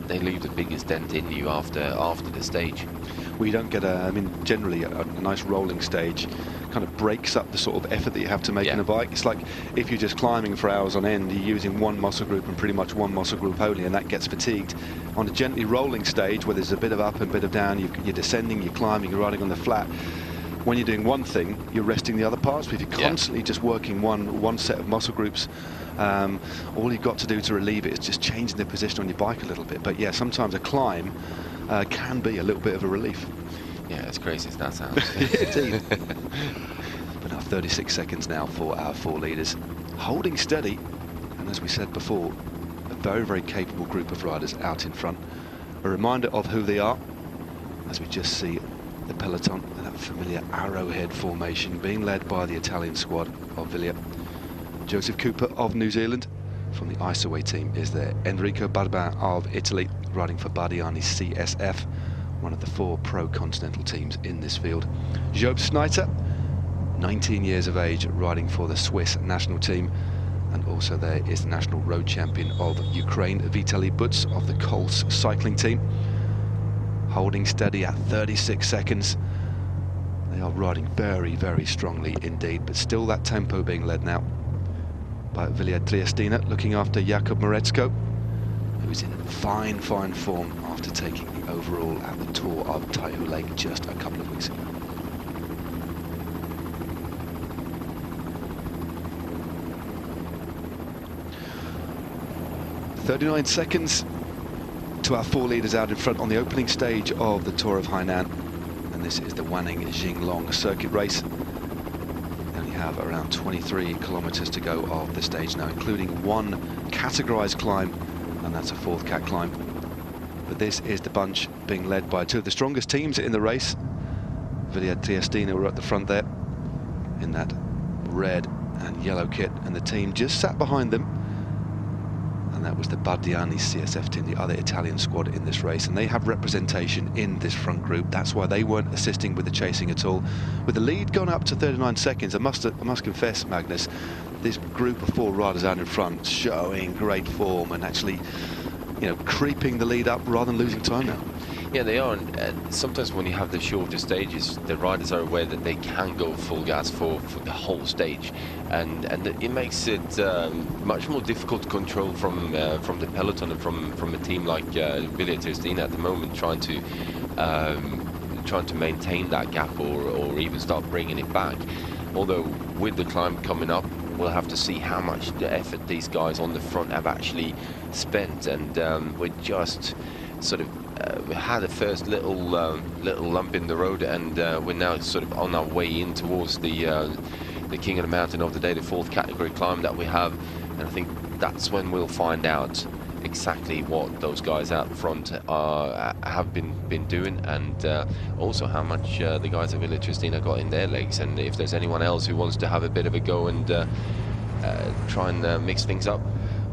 they leave the biggest dent in you after the stage. Well, you don't get generally a nice rolling stage kind of breaks up the sort of effort that you have to make in a bike. It's like if you're just climbing for hours on end, you're using one muscle group and pretty much one muscle group only, and that gets fatigued. On a gently rolling stage where there's a bit of up and a bit of down, you're descending, you're climbing, you're riding on the flat, when you're doing one thing, you're resting the other parts. But if you're constantly just working one set of muscle groups, all you've got to do to relieve it is just changing the position on your bike a little bit. But yeah, sometimes a climb can be a little bit of a relief. Yeah, as crazy as that sounds. Indeed. But now 36 seconds now for our 4 leaders, holding steady, and as we said before, a very, very capable group of riders out in front. A reminder of who they are, as we just see the peloton and that familiar arrowhead formation being led by the Italian squad of Villiers. Joseph Cooper of New Zealand from the Isaway team is there. Enrico Barbin of Italy, riding for Bardiani CSF, one of the 4 pro-continental teams in this field. Job Snyder, 19 years of age, riding for the Swiss national team. And also there is the national road champion of Ukraine, Vitaly Buts of the Kols cycling team. Holding steady at 36 seconds. They are riding very, very strongly indeed, but still that tempo being led now by Villiers Triestina, looking after Jakub Morecko, who's in fine, fine form after taking the overall at the Tour of Taihu Lake just a couple of weeks ago. "39 seconds to our 4 leaders out in front on the opening stage of the Tour of Hainan, and this is the Wanning Jinglong circuit race. They only have around 23 kilometers to go of the stage now, including 1 categorized climb, and that's a 4th cat climb. But this is the bunch being led by 2 of the strongest teams in the race. Villiers Triestina were at the front there in that red and yellow kit, and the team just sat behind them. And that was the Bardiani CSF team, the other Italian squad in this race, and they have representation in this front group. That's why they weren't assisting with the chasing at all. With the lead gone up to 39 seconds, I must confess, Magnus, this group of 4 riders out in front showing great form and actually, you know, creeping the lead up rather than losing time now. Yeah, they are, and sometimes when you have the shorter stages, the riders are aware that they can go full gas for the whole stage, and it makes it much more difficult to control from the peloton and from a team like Villiers Triestina at the moment, trying to maintain that gap or even start bringing it back. Although with the climb coming up, we'll have to see how much the effort these guys on the front have actually spent, and we're just sort of had a first little lump in the road, and we're now sort of on our way in towards the king of the mountain of the day, the 4th category climb that we have, and I think that's when we'll find out exactly what those guys out front have been doing, and also how much the guys at Villiers Triestina got in their legs, and if there's anyone else who wants to have a bit of a go and try and mix things up.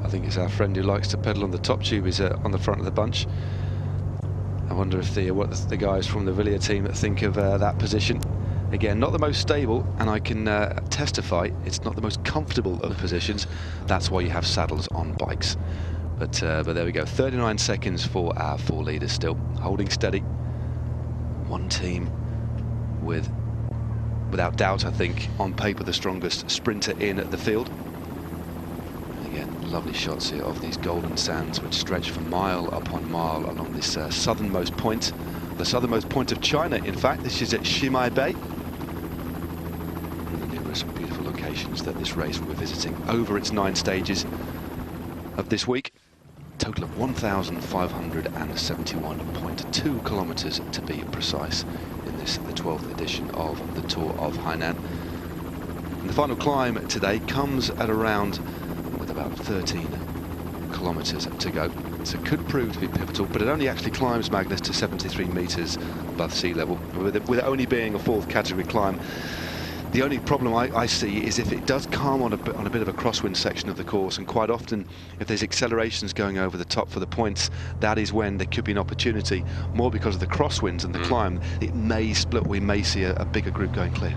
I think it's our friend who likes to pedal on the top tube is on the front of the bunch. I wonder if what the guys from the Villiers team think of that position. Again, not the most stable, and I can testify it's not the most comfortable of positions. That's why you have saddles on bikes. But there we go, 39 seconds for our 4 leaders still, holding steady. One team without doubt, I think, on paper the strongest sprinter in the field. Again, lovely shots here of these golden sands which stretch for mile upon mile along this southernmost point, the southernmost point of China. In fact, this is at Shimai Bay. One of the numerous beautiful locations that this race will be visiting over its 9 stages of this week. Total of 1,571.2 kilometers to be precise in this, the 12th edition of the Tour of Hainan. And the final climb today comes at around with about 13 kilometers to go, so it could prove to be pivotal, but it only actually climbs, Magnus, to 73 meters above sea level, with it only being a 4th category climb. The only problem I see is if it does calm on a bit of a crosswind section of the course, and quite often if there's accelerations going over the top for the points, that is when there could be an opportunity, more because of the crosswinds and the climb. It may split, we may see a bigger group going clear.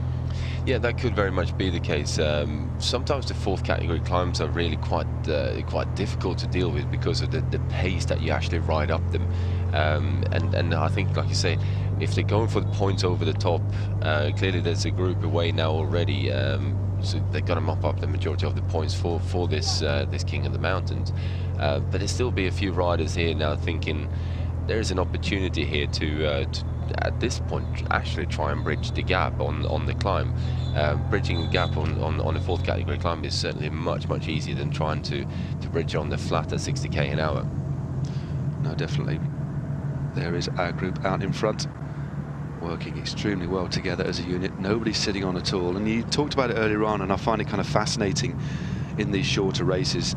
Yeah, that could very much be the case. Sometimes the 4th category climbs are really quite difficult to deal with because of the pace that you actually ride up them. And I think, like you say, if they're going for the points over the top, clearly there's a group away now already, so they've got to mop up the majority of the points for this King of the Mountains. But there'll still be a few riders here now thinking, there is an opportunity here to at this point actually try and bridge the gap on the climb. Bridging the gap on a fourth category climb is certainly much easier than trying to bridge on the flat at 60k an hour. No, definitely. There is our group out in front, working extremely well together as a unit. Nobody's sitting on at all. And you talked about it earlier on, and I find it kind of fascinating in these shorter races.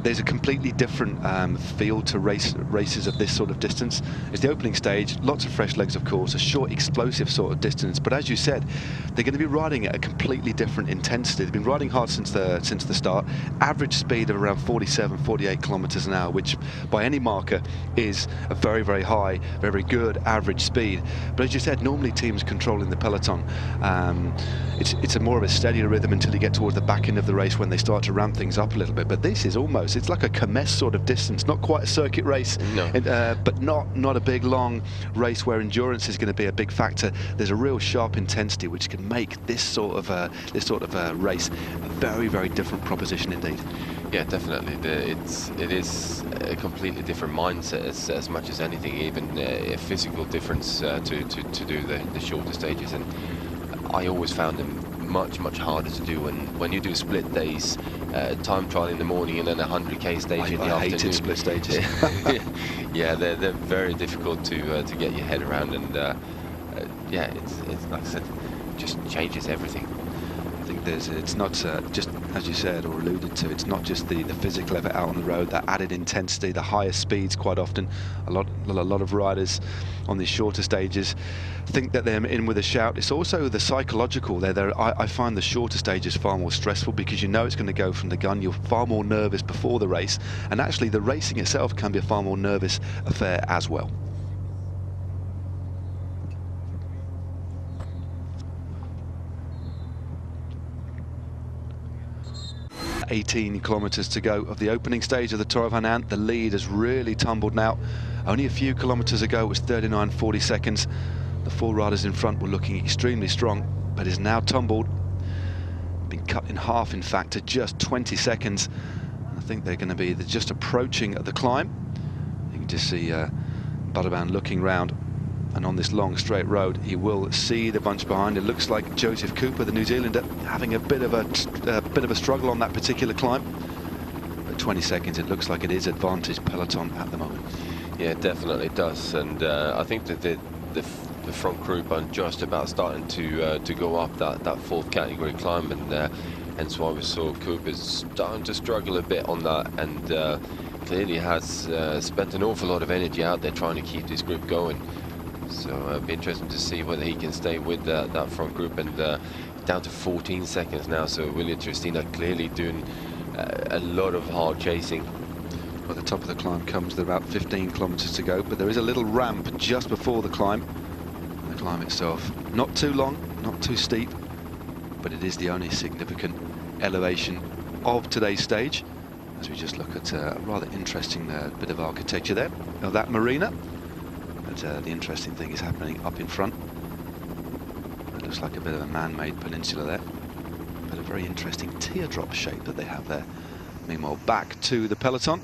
There's a completely different feel to races of this sort of distance. It's the opening stage, lots of fresh legs, of course, a short, explosive sort of distance. But as you said, they're going to be riding at a completely different intensity. They've been riding hard since the start. Average speed of around 47, 48 kilometers an hour, which by any marker is a very, very high, very good average speed. But as you said, normally teams controlling the peloton, it's a more of a steadier rhythm until you get towards the back end of the race when they start to ramp things up a little bit. But this is almost, it's like a kermesse sort of distance, not quite a circuit race, no. But not a big long race where endurance is going to be a big factor. There's a real sharp intensity which can make this sort of race a very, very different proposition indeed. Yeah, definitely. It is a completely different mindset as much as anything, even a physical difference to do the shorter stages. And I always found them much harder to do when you do split days, time trial in the morning and then a 100k stage in the afternoon. I hated split stages. Yeah, they're very difficult to get your head around, and yeah, it's like I said, just changes everything. I think it's not just, as you said or alluded to, it's not just the physical effort out on the road, that added intensity, the higher speeds. Quite often, a lot of riders on these shorter stages think that they're in with a shout. It's also the psychological. I find the shorter stages far more stressful because you know it's going to go from the gun. You're far more nervous before the race, and actually the racing itself can be a far more nervous affair as well. 18 kilometers to go of the opening stage of the Tour of Hainan. The lead has really tumbled now. Only a few kilometers ago it was 39.40 seconds. The four riders in front were looking extremely strong, but is now tumbled, been cut in half in fact to just 20 seconds. I think they're going to be just approaching the climb. You can just see Butterban looking round, and on this long straight road he will see the bunch behind. It looks like Joseph Cooper, the New Zealander, having a bit of a struggle on that particular climb. But 20 seconds, it looks like it is advantage peloton at the moment. Yeah, it definitely does, and I think that the front group are just about starting to go up that fourth category climb, and hence why we saw Cooper starting to struggle a bit on that, and clearly has spent an awful lot of energy out there trying to keep this group going. So it'll be interesting to see whether he can stay with that front group, and down to 14 seconds now. So William Tristina clearly doing a lot of hard chasing. Well, the top of the climb comes with about 15 kilometers to go, but there is a little ramp just before the climb. The climb itself, not too long, not too steep, but it is the only significant elevation of today's stage, as we just look at a rather interesting bit of architecture there of that marina. But the interesting thing is happening up in front. It looks like a bit of a man-made peninsula there, but a very interesting teardrop shape that they have there. Meanwhile, back to the peloton.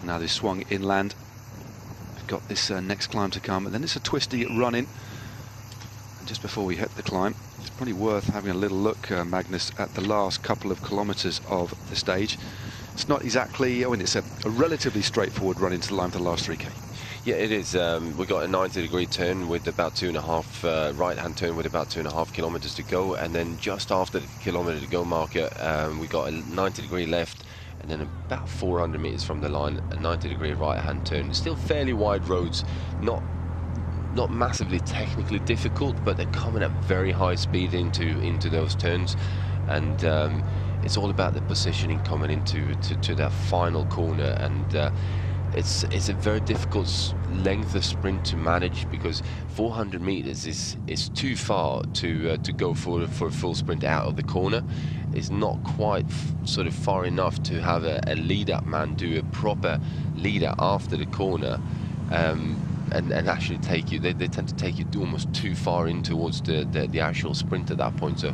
Now they've swung inland. We've got this next climb to come, and then it's a twisty run-in. And just before we hit the climb, it's probably worth having a little look, Magnus, at the last couple of kilometers of the stage. It's not exactly, it's a relatively straightforward run into the line for the last 3K. Yeah, it is. We got a 90-degree turn with about 2.5, right-hand turn with about 2.5 kilometers to go, and then just after the kilometer to go marker, we got a 90-degree left, and then about 400 meters from the line, a 90-degree right-hand turn. Still fairly wide roads, not massively technically difficult, but they're coming at very high speed into those turns, and it's all about the positioning coming into that final corner, and it's a very difficult length of sprint to manage, because 400 meters is too far to go for a full sprint out of the corner. It's not quite sort of far enough to have a lead-up man do a proper lead-up after the corner, and actually take you. They tend to take you almost too far in towards the actual sprint at that point. So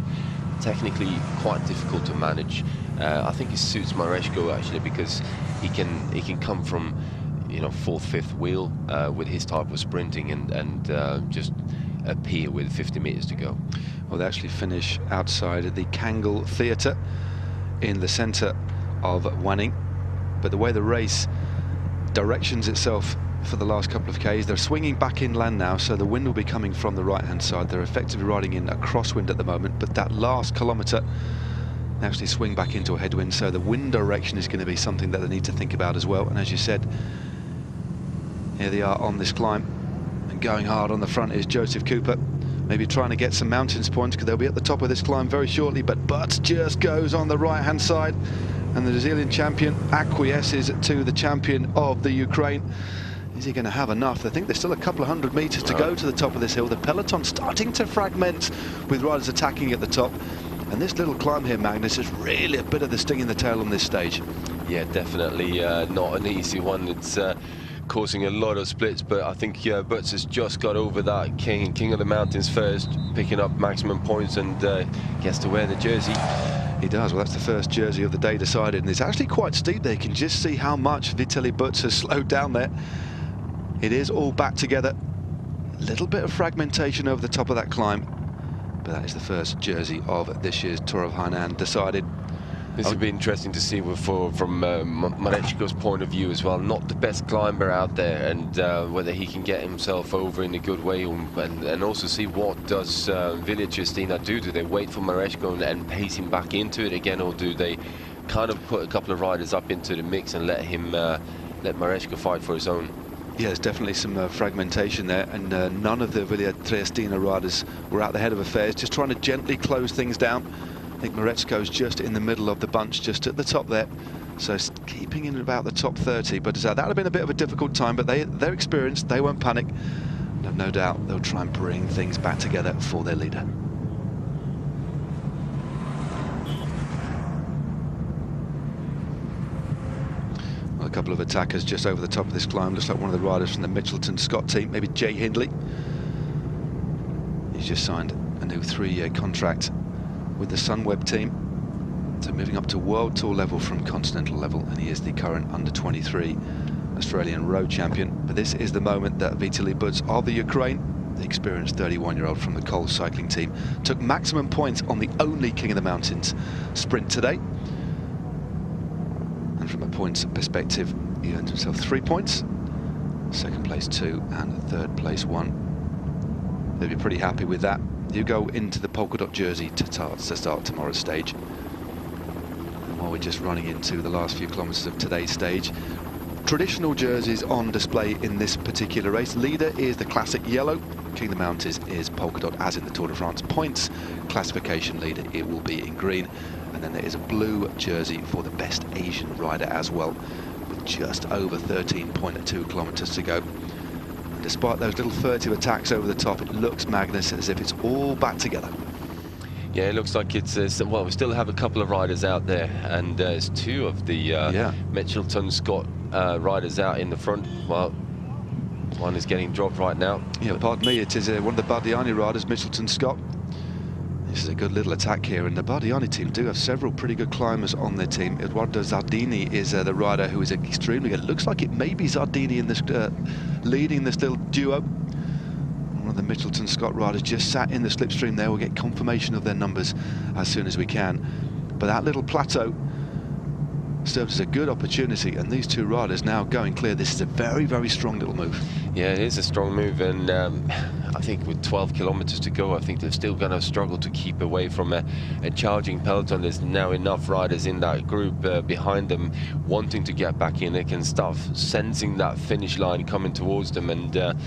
technically quite difficult to manage. I think it suits Mareshko actually, because he can come from you know, fourth, fifth wheel with his type of sprinting and just appear with 50 meters to go. Well, they actually finish outside the Kangol Theatre in the centre of Wanning, but the way the race directions itself for the last couple of Ks, they're swinging back inland now, so the wind will be coming from the right hand side. They're effectively riding in a crosswind at the moment, but that last kilometre they actually swing back into a headwind, so the wind direction is going to be something that they need to think about as well. And as you said, here they are on this climb, and going hard on the front is Joseph Cooper, maybe trying to get some mountains points because they'll be at the top of this climb very shortly. But Butts just goes on the right hand side, and the New Zealand champion acquiesces to the champion of the Ukraine. Is he going to have enough? I think there's still a couple of 100 meters to go to the top of this hill. The peloton starting to fragment with riders attacking at the top, and this little climb here, Magnus, is really a bit of the sting in the tail on this stage. Yeah, definitely not an easy one. It's causing a lot of splits, but I think Butts has just got over that king of the mountains first, picking up maximum points, and gets to wear the jersey. He does. Well, that's the first jersey of the day decided, and it's actually quite steep there. You can just see how much Vitaly Butts has slowed down there. It is all back together. A little bit of fragmentation over the top of that climb, but that is the first jersey of this year's Tour of Hainan decided. This will be interesting to see from Mareczko's point of view as well. Not the best climber out there, and whether he can get himself over in a good way, and also see what does Village Justina do. Do they wait for Mareczko and pace him back into it again, or do they kind of put a couple of riders up into the mix and let Mareczko fight for his own? Yeah, there's definitely some fragmentation there, and none of the Villa Triestina riders were at the head of affairs, just trying to gently close things down. I think Mareczko's just in the middle of the bunch, just at the top there, so keeping in about the top 30. But that would have been a bit of a difficult time, but they're experienced, they won't panic. And I've no doubt they'll try and bring things back together for their leader. A couple of attackers just over the top of this climb. Looks like one of the riders from the Mitchelton Scott team, maybe Jay Hindley. He's just signed a new 3-year contract with the Sunweb team, so moving up to World Tour level from continental level, and he is the current under-23 Australian road champion. But this is the moment that Vitaly Butts of the Ukraine, the experienced 31-year-old from the Cole cycling team, took maximum points on the only King of the Mountains sprint today. And from a points perspective, he earned himself 3 points, second place 2 and third place 1. They'll be pretty happy with that. You go into the polka dot jersey to start tomorrow's stage. And while we're just running into the last few kilometres of today's stage, traditional jerseys on display in this particular race. Leader is the classic yellow. King of the Mountains is polka dot, as in the Tour de France. Points classification leader, it will be in green. And then there is a blue jersey for the best Asian rider as well, with just over 13.2 kilometres to go. And despite those little furtive attacks over the top, it looks, Magnus, as if it's all back together. Yeah, it looks like it's well, we still have a couple of riders out there, and there's 2 of the Mitchelton Scott riders out in the front. Well, one is getting dropped right now. Yeah, pardon me, it is one of the Bardiani riders, Mitchelton Scott. This is a good little attack here, and the Bardiani team do have several pretty good climbers on their team. Eduardo Zardini is the rider who is extremely good. It looks like it may be Zardini in this leading this little duo. One of the Mitchelton Scott riders just sat in the slipstream there. We'll get confirmation of their numbers as soon as we can. But that little plateau serves as a good opportunity, and these 2 riders now going clear. This is a very, very strong little move. Yeah, it is a strong move, and I think with 12 kilometers to go, I think they're still going to struggle to keep away from a charging peloton. There's now enough riders in that group behind them wanting to get back in. They can start sensing that finish line coming towards them, and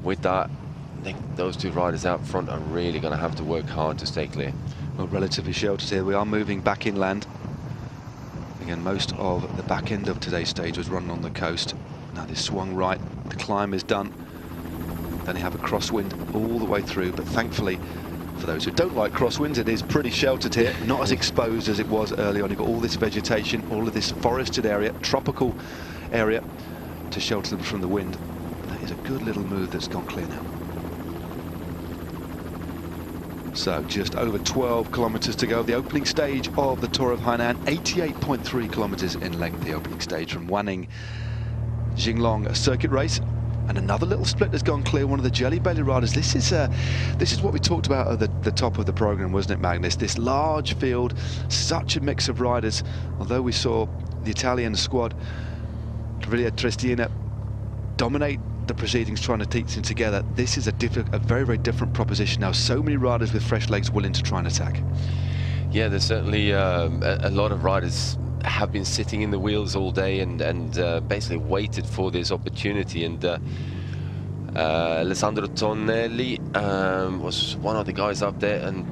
with that, I think those 2 riders out front are really going to have to work hard to stay clear. Well, relatively sheltered here. We are moving back inland. Again, most of the back end of today's stage was run on the coast. Now this swung right, the climb is done. Then you have a crosswind all the way through, but thankfully, for those who don't like crosswinds, it is pretty sheltered here, not as exposed as it was early on. You've got all this vegetation, all of this forested area, tropical area, to shelter them from the wind. That is a good little move that's gone clear now. So just over 12 kilometres to go. The opening stage of the Tour of Hainan, 88.3 kilometres in length, the opening stage from Wanning Jinglong circuit race. And another little split has gone clear, one of the Jelly Belly riders. This is what we talked about at the top of the programme, wasn't it, Magnus? This large field, such a mix of riders. Although we saw the Italian squad, Triviglia Triestina, dominate the proceedings trying to teach them together, this is a very, very different proposition now. So many riders with fresh legs willing to try and attack. Yeah, there's certainly a lot of riders have been sitting in the wheels all day and basically waited for this opportunity, and Alessandro Tonelli was one of the guys up there, and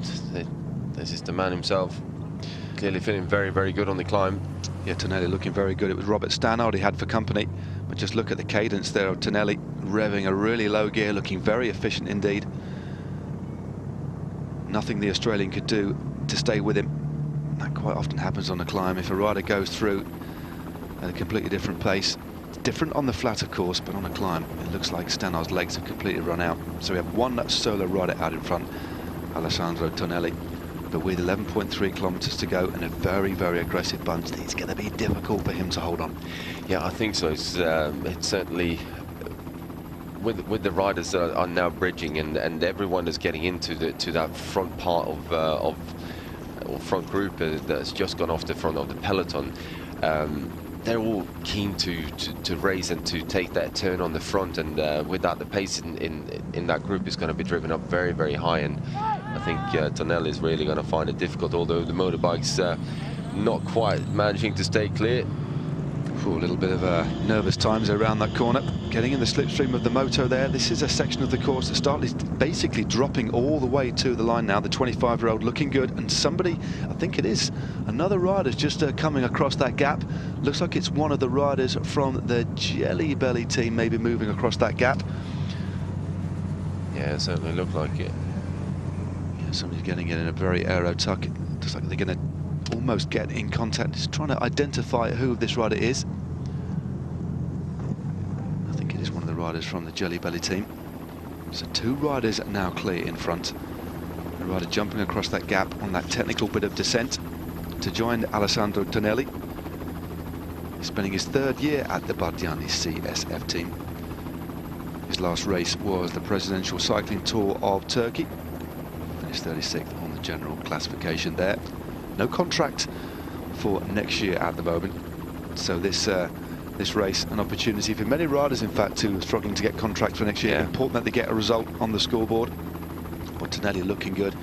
this is the man himself, clearly feeling very, very good on the climb. Yeah, Tonelli looking very good. It was Robert Stannard he had for company, but just look at the cadence there of Tonelli, revving a really low gear, looking very efficient indeed. Nothing the Australian could do to stay with him. That quite often happens on a climb. If a rider goes through at a completely different pace, it's different on the flatter course, but on a climb, it looks like Stannard's legs have completely run out. So we have one solo rider out in front, Alessandro Tonelli, but with 11.3 kilometers to go and a very, very aggressive bunch, it's going to be difficult for him to hold on. Yeah, I think so. It's certainly with the riders that are now bridging, and everyone is getting into that front part of or front group that's just gone off the front of the peloton. They're all keen to race and to take that turn on the front, and with that, the pace in that group is going to be driven up very, very high, and I think Tonelli is really going to find it difficult, although the motorbike's not quite managing to stay clear. Ooh, a little bit of nervous times around that corner. Getting in the slipstream of the moto there. This is a section of the course that started basically dropping all the way to the line now. The 25-year-old looking good, and somebody, I think it is, another rider's just coming across that gap. Looks like it's one of the riders from the Jelly Belly team maybe moving across that gap. Yeah, it certainly looked like it. Yeah, somebody's getting it in a very aero tuck. Looks like they're going to almost get in contact, just trying to identify who this rider is. I think it is one of the riders from the Jelly Belly team. So two riders are now clear in front. The rider jumping across that gap on that technical bit of descent to join Alessandro Tonelli. He's spending his third year at the Bardiani CSF team. His last race was the Presidential Cycling Tour of Turkey. Finished 36th on the general classification there. No contract for next year at the moment, so this race, an opportunity for many riders, in fact, who are struggling to get contracts for next year. Yeah. Important that they get a result on the scoreboard. But Tonelli looking good,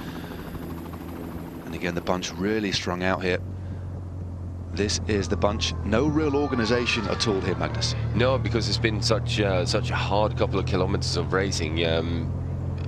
and again the bunch really strung out here. This is the bunch. No real organisation at all here, Magnus. No, because it's been such a hard couple of kilometers of racing.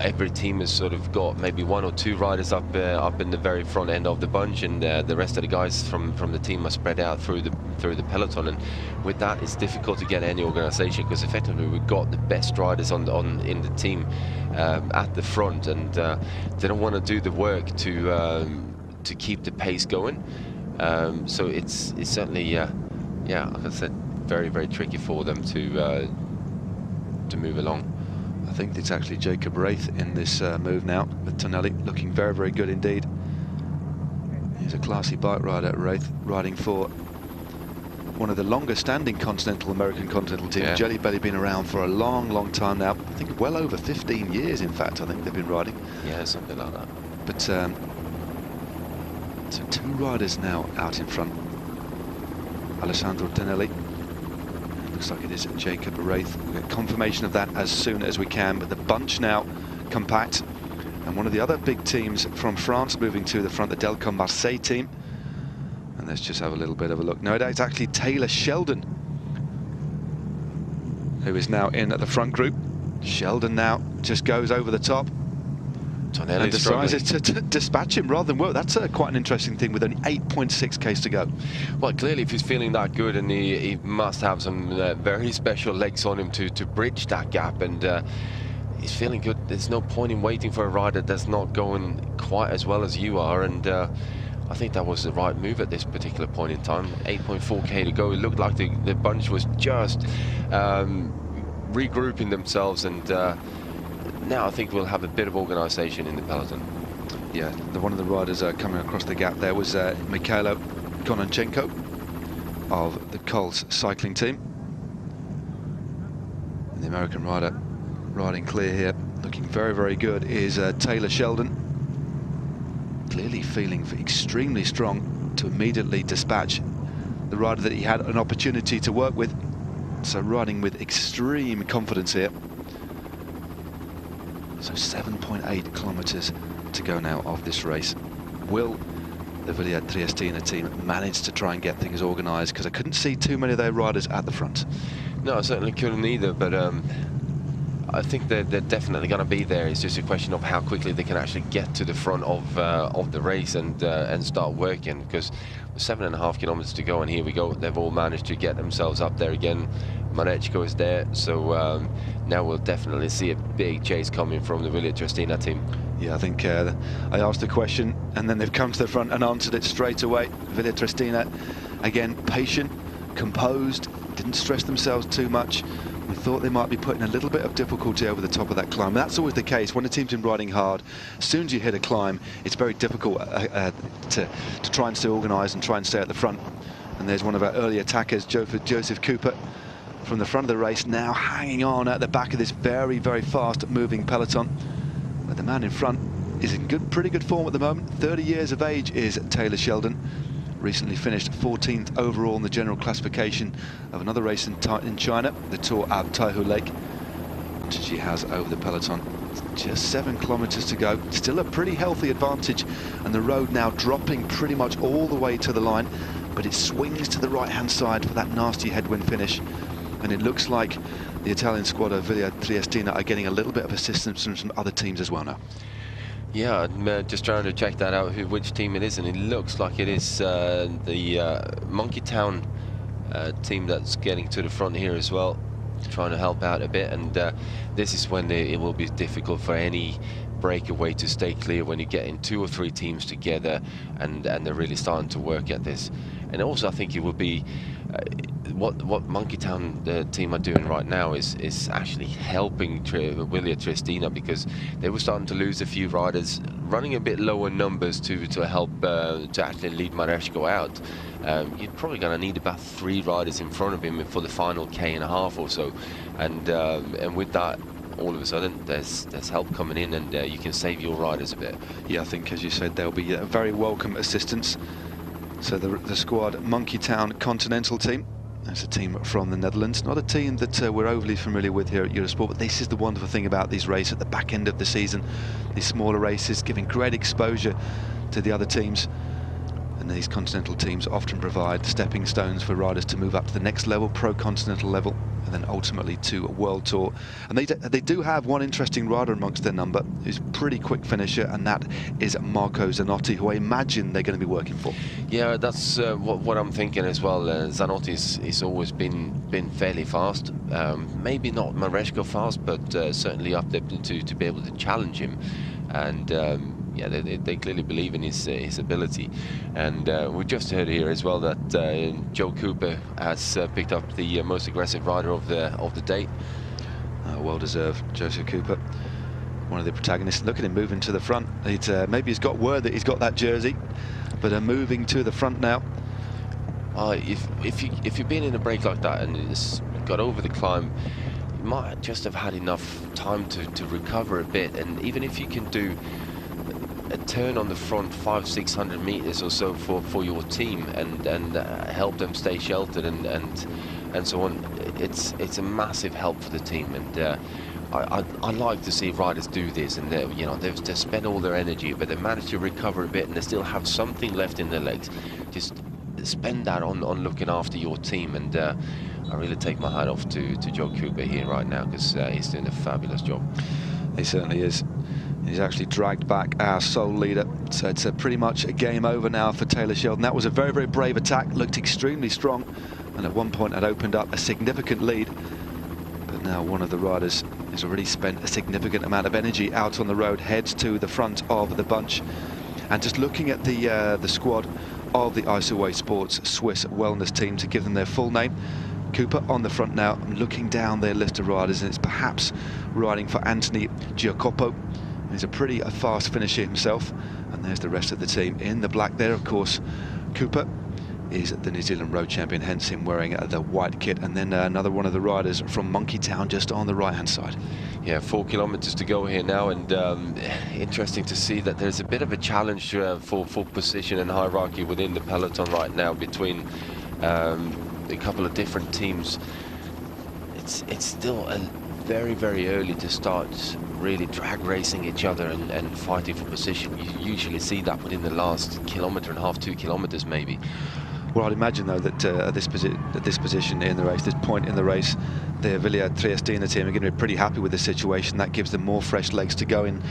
Every team has sort of got maybe one or two riders up in the very front end of the bunch, and the rest of the guys from the team are spread out through the peloton. And with that, it's difficult to get any organisation, because effectively we've got the best riders in the team at the front, and they don't want to do the work to keep the pace going. So it's certainly yeah, like I said, very, very tricky for them to move along. I think it's actually Jacob Wraith in this move now, with Tonelli looking very, very good indeed. He's a classy bike rider, Wraith, riding for one of the longest standing American continental teams. Yeah. Jelly Belly been around for a long, long time now. I think well over 15 years, in fact, I think they've been riding. Yeah, something like that. But so two riders now out in front. Alessandro Tonelli. Looks like it is Jacob Wraith. We'll get confirmation of that as soon as we can, but the bunch now compact. And one of the other big teams from France moving to the front, the Delcom Marseille team. And let's just have a little bit of a look. No, it's actually Taylor Sheldon, who is now in at the front group. Sheldon now just goes over the top. Tonelli and decides to dispatch him rather than work. That's quite an interesting thing, with only 8.6 Ks to go. Well, clearly, if he's feeling that good, and he must have some very special legs on him to bridge that gap, and he's feeling good. There's no point in waiting for a rider that's not going quite as well as you are, and I think that was the right move at this particular point in time. 8.4 K to go. It looked like the bunch was just regrouping themselves, and now I think we'll have a bit of organisation in the peloton. Yeah, one of the riders coming across the gap there was Mikhailo Kononchenko of the Kols cycling team. American rider riding clear here, looking very, very good, is Taylor Sheldon. Clearly feeling extremely strong to immediately dispatch the rider that he had an opportunity to work with. So riding with extreme confidence here. So 7.8 kilometers to go now of this race. Will the Villa Triestina team manage to try and get things organised? Because I couldn't see too many of their riders at the front. No, I certainly couldn't either, but I think they're definitely going to be there. It's just a question of how quickly they can actually get to the front of the race and start working, because 7.5 kilometers to go, and here we go. They've all managed to get themselves up there again. Marechko is there, so now we'll definitely see a big chase coming from the Villa Triestina team. Yeah, I think I asked the question and then they've come to the front and answered it straight away. Villa Triestina, again, patient, composed, didn't stress themselves too much. We thought they might be putting a little bit of difficulty over the top of that climb. That's always the case when a team's been riding hard. As soon as you hit a climb, it's very difficult to try and stay organised and try and stay at the front. And there's one of our early attackers, Joseph Cooper, from the front of the race, now hanging on at the back of this very, very fast moving peloton. But the man in front is in pretty good form at the moment. 30 years of age is Taylor Sheldon. Recently finished 14th overall in the general classification of another race in China, the Tour of Taihu Lake. She has over the peloton. Just 7 kilometers to go. Still a pretty healthy advantage, and the road now dropping pretty much all the way to the line, but it swings to the right-hand side for that nasty headwind finish. And it looks like the Italian squad of Villa Triestina are getting a little bit of assistance from some other teams as well now. Yeah, I'm just trying to check that out, which team it is, and it looks like it is the Monkey Town team that's getting to the front here as well, trying to help out a bit. And this is when it will be difficult for any breakaway to stay clear, when you get in 2 or 3 teams together and they're really starting to work at this. And also I think it will be what Monkey Town the team are doing right now is actually helping Villa Triestina, because they were starting to lose a few riders, running a bit lower numbers to help to actually lead Marechko out. You're probably going to need about 3 riders in front of him for the final K.5 or so, and with that, all of a sudden there's help coming in, and you can save your riders a bit. Yeah, I think, as you said, there'll be a very welcome assistance. So the squad Monkey Town Continental team, that's a team from the Netherlands, not a team that we're overly familiar with here at Eurosport, but this is the wonderful thing about these races at the back end of the season. These smaller races giving great exposure to the other teams, and these continental teams often provide stepping stones for riders to move up to the next level, pro-continental level, and then ultimately to a World Tour. And they do have one interesting rider amongst their number who's a pretty quick finisher, and that is Marco Zanotti, who I imagine they're going to be working for. Yeah, that's what I'm thinking as well. Zanotti's always been fairly fast, maybe not Marechko fast, but certainly up there to be able to challenge him. And yeah, they clearly believe in his ability. And we just heard here as well that Joe Cooper has picked up the most aggressive rider of the day. Well deserved, Joseph Cooper, one of the protagonists. Look at him moving to the front. Maybe he's got word that he's got that jersey, but moving to the front now. If you've been in a break like that and it's got over the climb, you might just have had enough time to recover a bit. And even if you can do a turn on the front 500-600 meters or so for your team and help them stay sheltered and so on, it's a massive help for the team. And I like to see riders do this, and they've spent all their energy, but they manage to recover a bit and they still have something left in their legs. Just spend that on looking after your team. And I really take my hat off to Joe Cooper here right now, because he's doing a fabulous job. He certainly is. He's actually dragged back our sole leader, so it's pretty much a game over now for Taylor Sheldon. That was a very, very brave attack, looked extremely strong, and at one point had opened up a significant lead. But now one of the riders has already spent a significant amount of energy out on the road, heads to the front of the bunch. And just looking at the squad of the Isoway Sports Swiss Wellness team, to give them their full name. Cooper on the front now. I'm looking down their list of riders, and it's perhaps riding for Anthony Giacopo. He's a pretty fast finisher himself. And there's the rest of the team in the black there. Of course, Cooper is the New Zealand road champion, hence him wearing the white kit. And then another one of the riders from Monkey Town just on the right hand side. Yeah, 4 kilometers to go here now, and interesting to see that there's a bit of a challenge for position and hierarchy within the peloton right now between a couple of different teams. It's still very, very early to start really drag racing each other and fighting for position. You usually see that within the last kilometre and a half, 2 kilometres maybe. Well, I'd imagine though that at this position in the race, this point in the race, the Villa Triestina team are going to be pretty happy with the situation. That gives them more fresh legs to going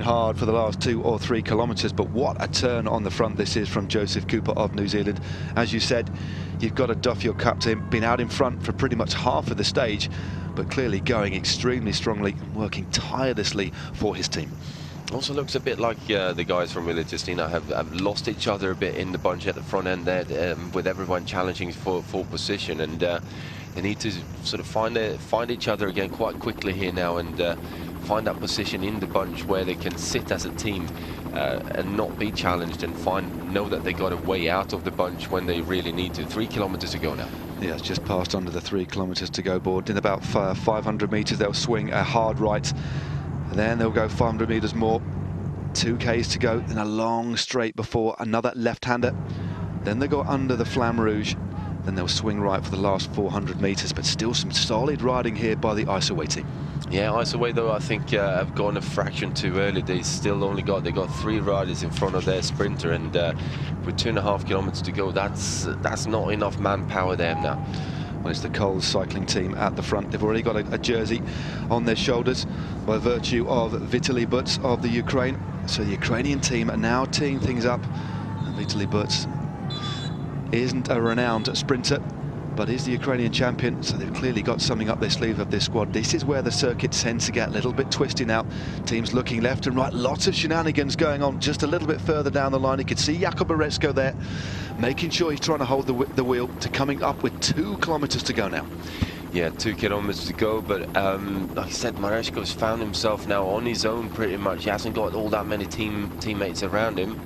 hard for the last 2 or 3 kilometres. But what a turn on the front this is from Joseph Cooper of New Zealand. As you said, you've got to doff your cap to him. Been out in front for pretty much half of the stage, but clearly going extremely strongly, working tirelessly for his team. Also looks a bit like the guys from Villa Triestina have lost each other a bit in the bunch at the front end there, with everyone challenging for position, and they need to sort of find each other again quite quickly here now, and find that position in the bunch where they can sit as a team and not be challenged, and know that they got a way out of the bunch when they really need to. 3 kilometers to go now. Yeah, it's just passed under the 3 kilometers to go board. In about 500 meters, they'll swing a hard right. And then they'll go 500 meters more, 2 Ks to go, then a long straight before another left-hander. Then they go under the Flamme Rouge, then they'll swing right for the last 400 meters, but still some solid riding here by the Isaway team. Yeah, Isaway though, I think have gone a fraction too early. They still only got 3 riders in front of their sprinter, and with 2.5 kilometers to go, that's not enough manpower there now. Well, it's the Coles cycling team at the front. They've already got a jersey on their shoulders by virtue of Vitaly Buts of the Ukraine. So the Ukrainian team are now teeing things up. And Vitaly Buts isn't a renowned sprinter, but is the Ukrainian champion, so they've clearly got something up their sleeve of this squad. This is where the circuit tends to get a little bit twisty now. Teams looking left and right, lots of shenanigans going on just a little bit further down the line. You can see Jakub Marecko there, making sure he's trying to hold the wheel, to coming up with 2 kilometers to go now. Yeah, 2 kilometers to go, but like I said, Marecko's found himself now on his own pretty much. He hasn't got all that many teammates around him.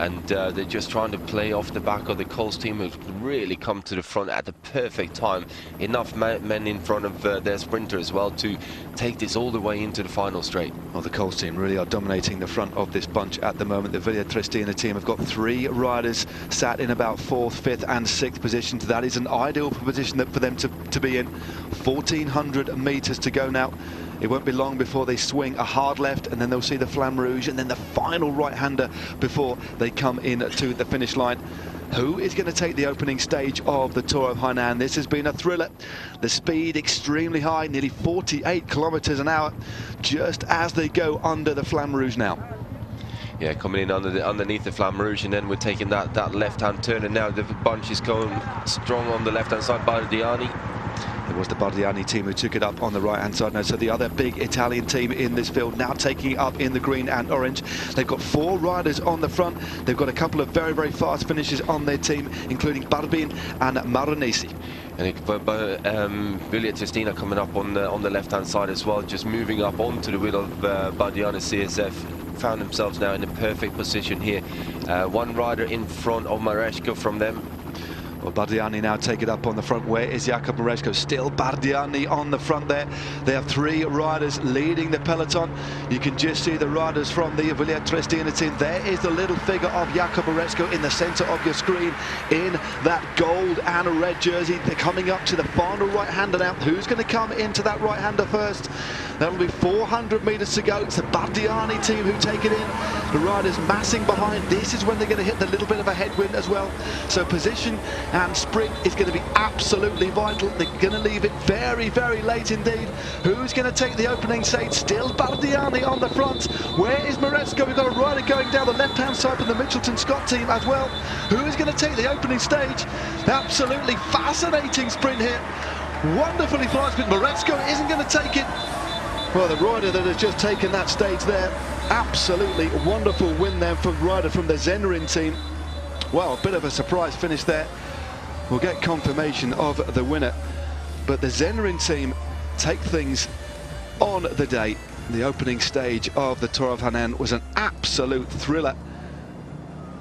And they're just trying to play off the back of the Coles team, who've really come to the front at the perfect time. Enough men in front of their sprinter as well to take this all the way into the final straight. Well, the Coles team really are dominating the front of this bunch at the moment. The Villa Triestina team have got 3 riders sat in about 4th, 5th and 6th positions. That is an ideal position for them to be in. 1,400 meters to go now. It won't be long before they swing a hard left, and then they'll see the Flamme Rouge, and then the final right-hander before they come in to the finish line. Who is going to take the opening stage of the Tour of Hainan? This has been a thriller. The speed extremely high, nearly 48 kilometers an hour, just as they go under the Flamme Rouge now. Yeah, coming in underneath the Flamme Rouge, and then we're taking that left-hand turn, and now the bunch is going strong on the left-hand side. Bardiani. It was the Bardiani team who took it up on the right-hand side now. So the other big Italian team in this field now taking it up in the green and orange. They've got 4 riders on the front. They've got a couple of very, very fast finishes on their team, including Barbin and Maronesi. And Villa Triestina coming up on the left-hand side as well, just moving up onto the wheel of Bardiani CSF. Found themselves now in the perfect position here. 1 rider in front of Marecko from them. Well, Bardiani now take it up on the front. Where is Jakub Marecko? Still Bardiani on the front there. They have 3 riders leading the peloton. You can just see the riders from the Villa Triestina team. There is the little figure of Jakub Marecko in the centre of your screen in that gold and red jersey. They're coming up to the final right-hander now. Who's going to come into that right-hander first? That'll be 400 meters to go. It's the Bardiani team who take it in. The riders massing behind. This is when they're going to hit the little bit of a headwind as well. So position and sprint is going to be absolutely vital. They're going to leave it very, very late indeed. Who's going to take the opening stage? Still Bardiani on the front. Where is Marecko? We've got a rider going down the left-hand side from the Mitchelton Scott team as well. Who is going to take the opening stage? Absolutely fascinating sprint here. Wonderfully fast, but Marecko isn't going to take it. Well, the rider that has just taken that stage there, absolutely wonderful win there from rider from the Zenrin team. Well, a bit of a surprise finish there. We'll get confirmation of the winner, but the Zenrin team take things on the day. The opening stage of the Tour of Hainan was an absolute thriller.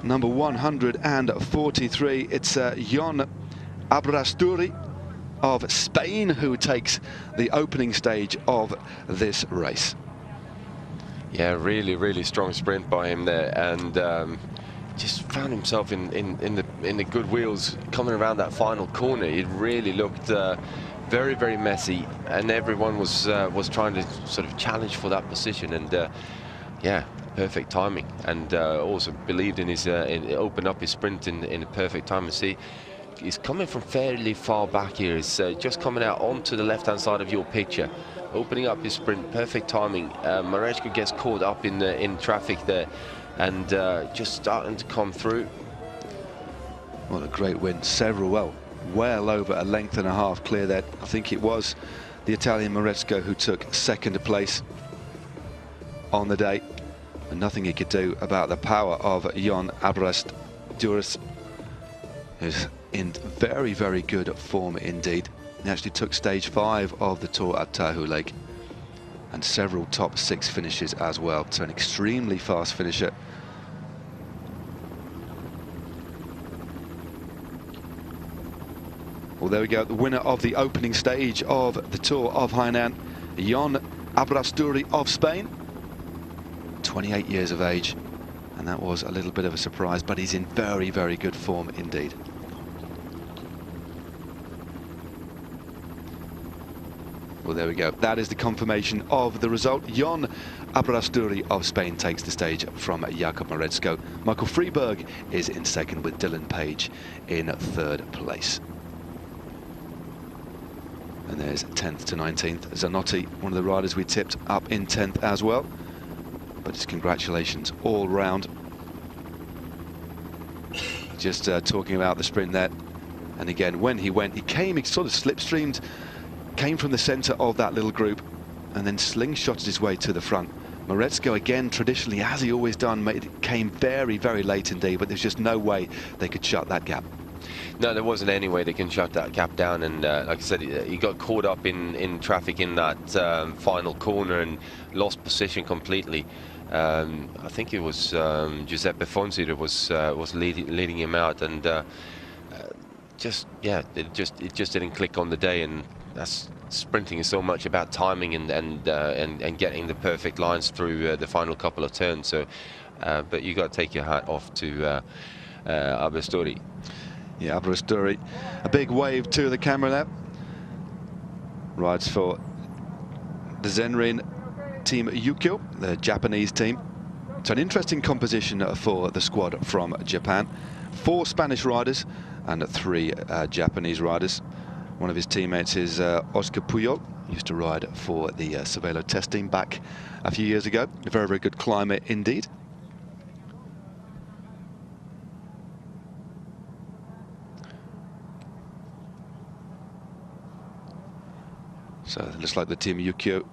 number 143. It's Jon Abrasturi of Spain who takes the opening stage of this race. Yeah, really strong sprint by him there, and just found himself in the good wheels coming around that final corner. It really looked very messy, and everyone was trying to sort of challenge for that position, and yeah, perfect timing, and also believed in his opened up his sprint in a perfect time. And see, he's coming from fairly far back here. He's just coming out onto the left-hand side of your picture, opening up his sprint, perfect timing. Mareczko gets caught up in traffic there, and just starting to come through. What a great win. Several, well over a length and a half clear there. I think it was the Italian Mareczko who took second place on the day, and nothing he could do about the power of Jon Abrasturi, who's in very good form indeed. He actually took stage 5 of the Tour at Tahoe Lake, and several top 6 finishes as well. So an extremely fast finisher. Well, there we go, the winner of the opening stage of the Tour of Hainan, Jon Abrasturi of Spain, 28 years of age, and that was a little bit of a surprise, but he's in very good form indeed. Well, there we go. That is the confirmation of the result. Jon Abrasturi of Spain takes the stage from Jakob Mareczko. Michael Freeberg is in second with Dylan Page in third place. And there's 10th to 19th. Zanotti, one of the riders we tipped, up in 10th as well. But it's congratulations all round. Just talking about the sprint there. And again, when he went, he sort of slipstreamed, came from the centre of that little group, and then slingshotted his way to the front. Mareczko, again, traditionally, as he always done, came very late indeed, but there's just no way they could shut that gap. No, there wasn't any way they can shut that gap down, and like I said, he got caught up in traffic in that final corner and lost position completely. I think it was Giuseppe Fonsi that was leading him out, and it just didn't click on the day. And that's sprinting is so much about timing and getting the perfect lines through the final couple of turns. So, but you got to take your hat off to Abrasturi. Yeah, Abrasturi, a big wave to the camera there. Rides for the Zenrin Team Yukio, the Japanese team. So an interesting composition for the squad from Japan. 4 Spanish riders and 3 Japanese riders. One of his teammates is Oscar Puyol. He used to ride for the Cervelo test team back a few years ago. A very good climber indeed. So it looks like the Team Yukio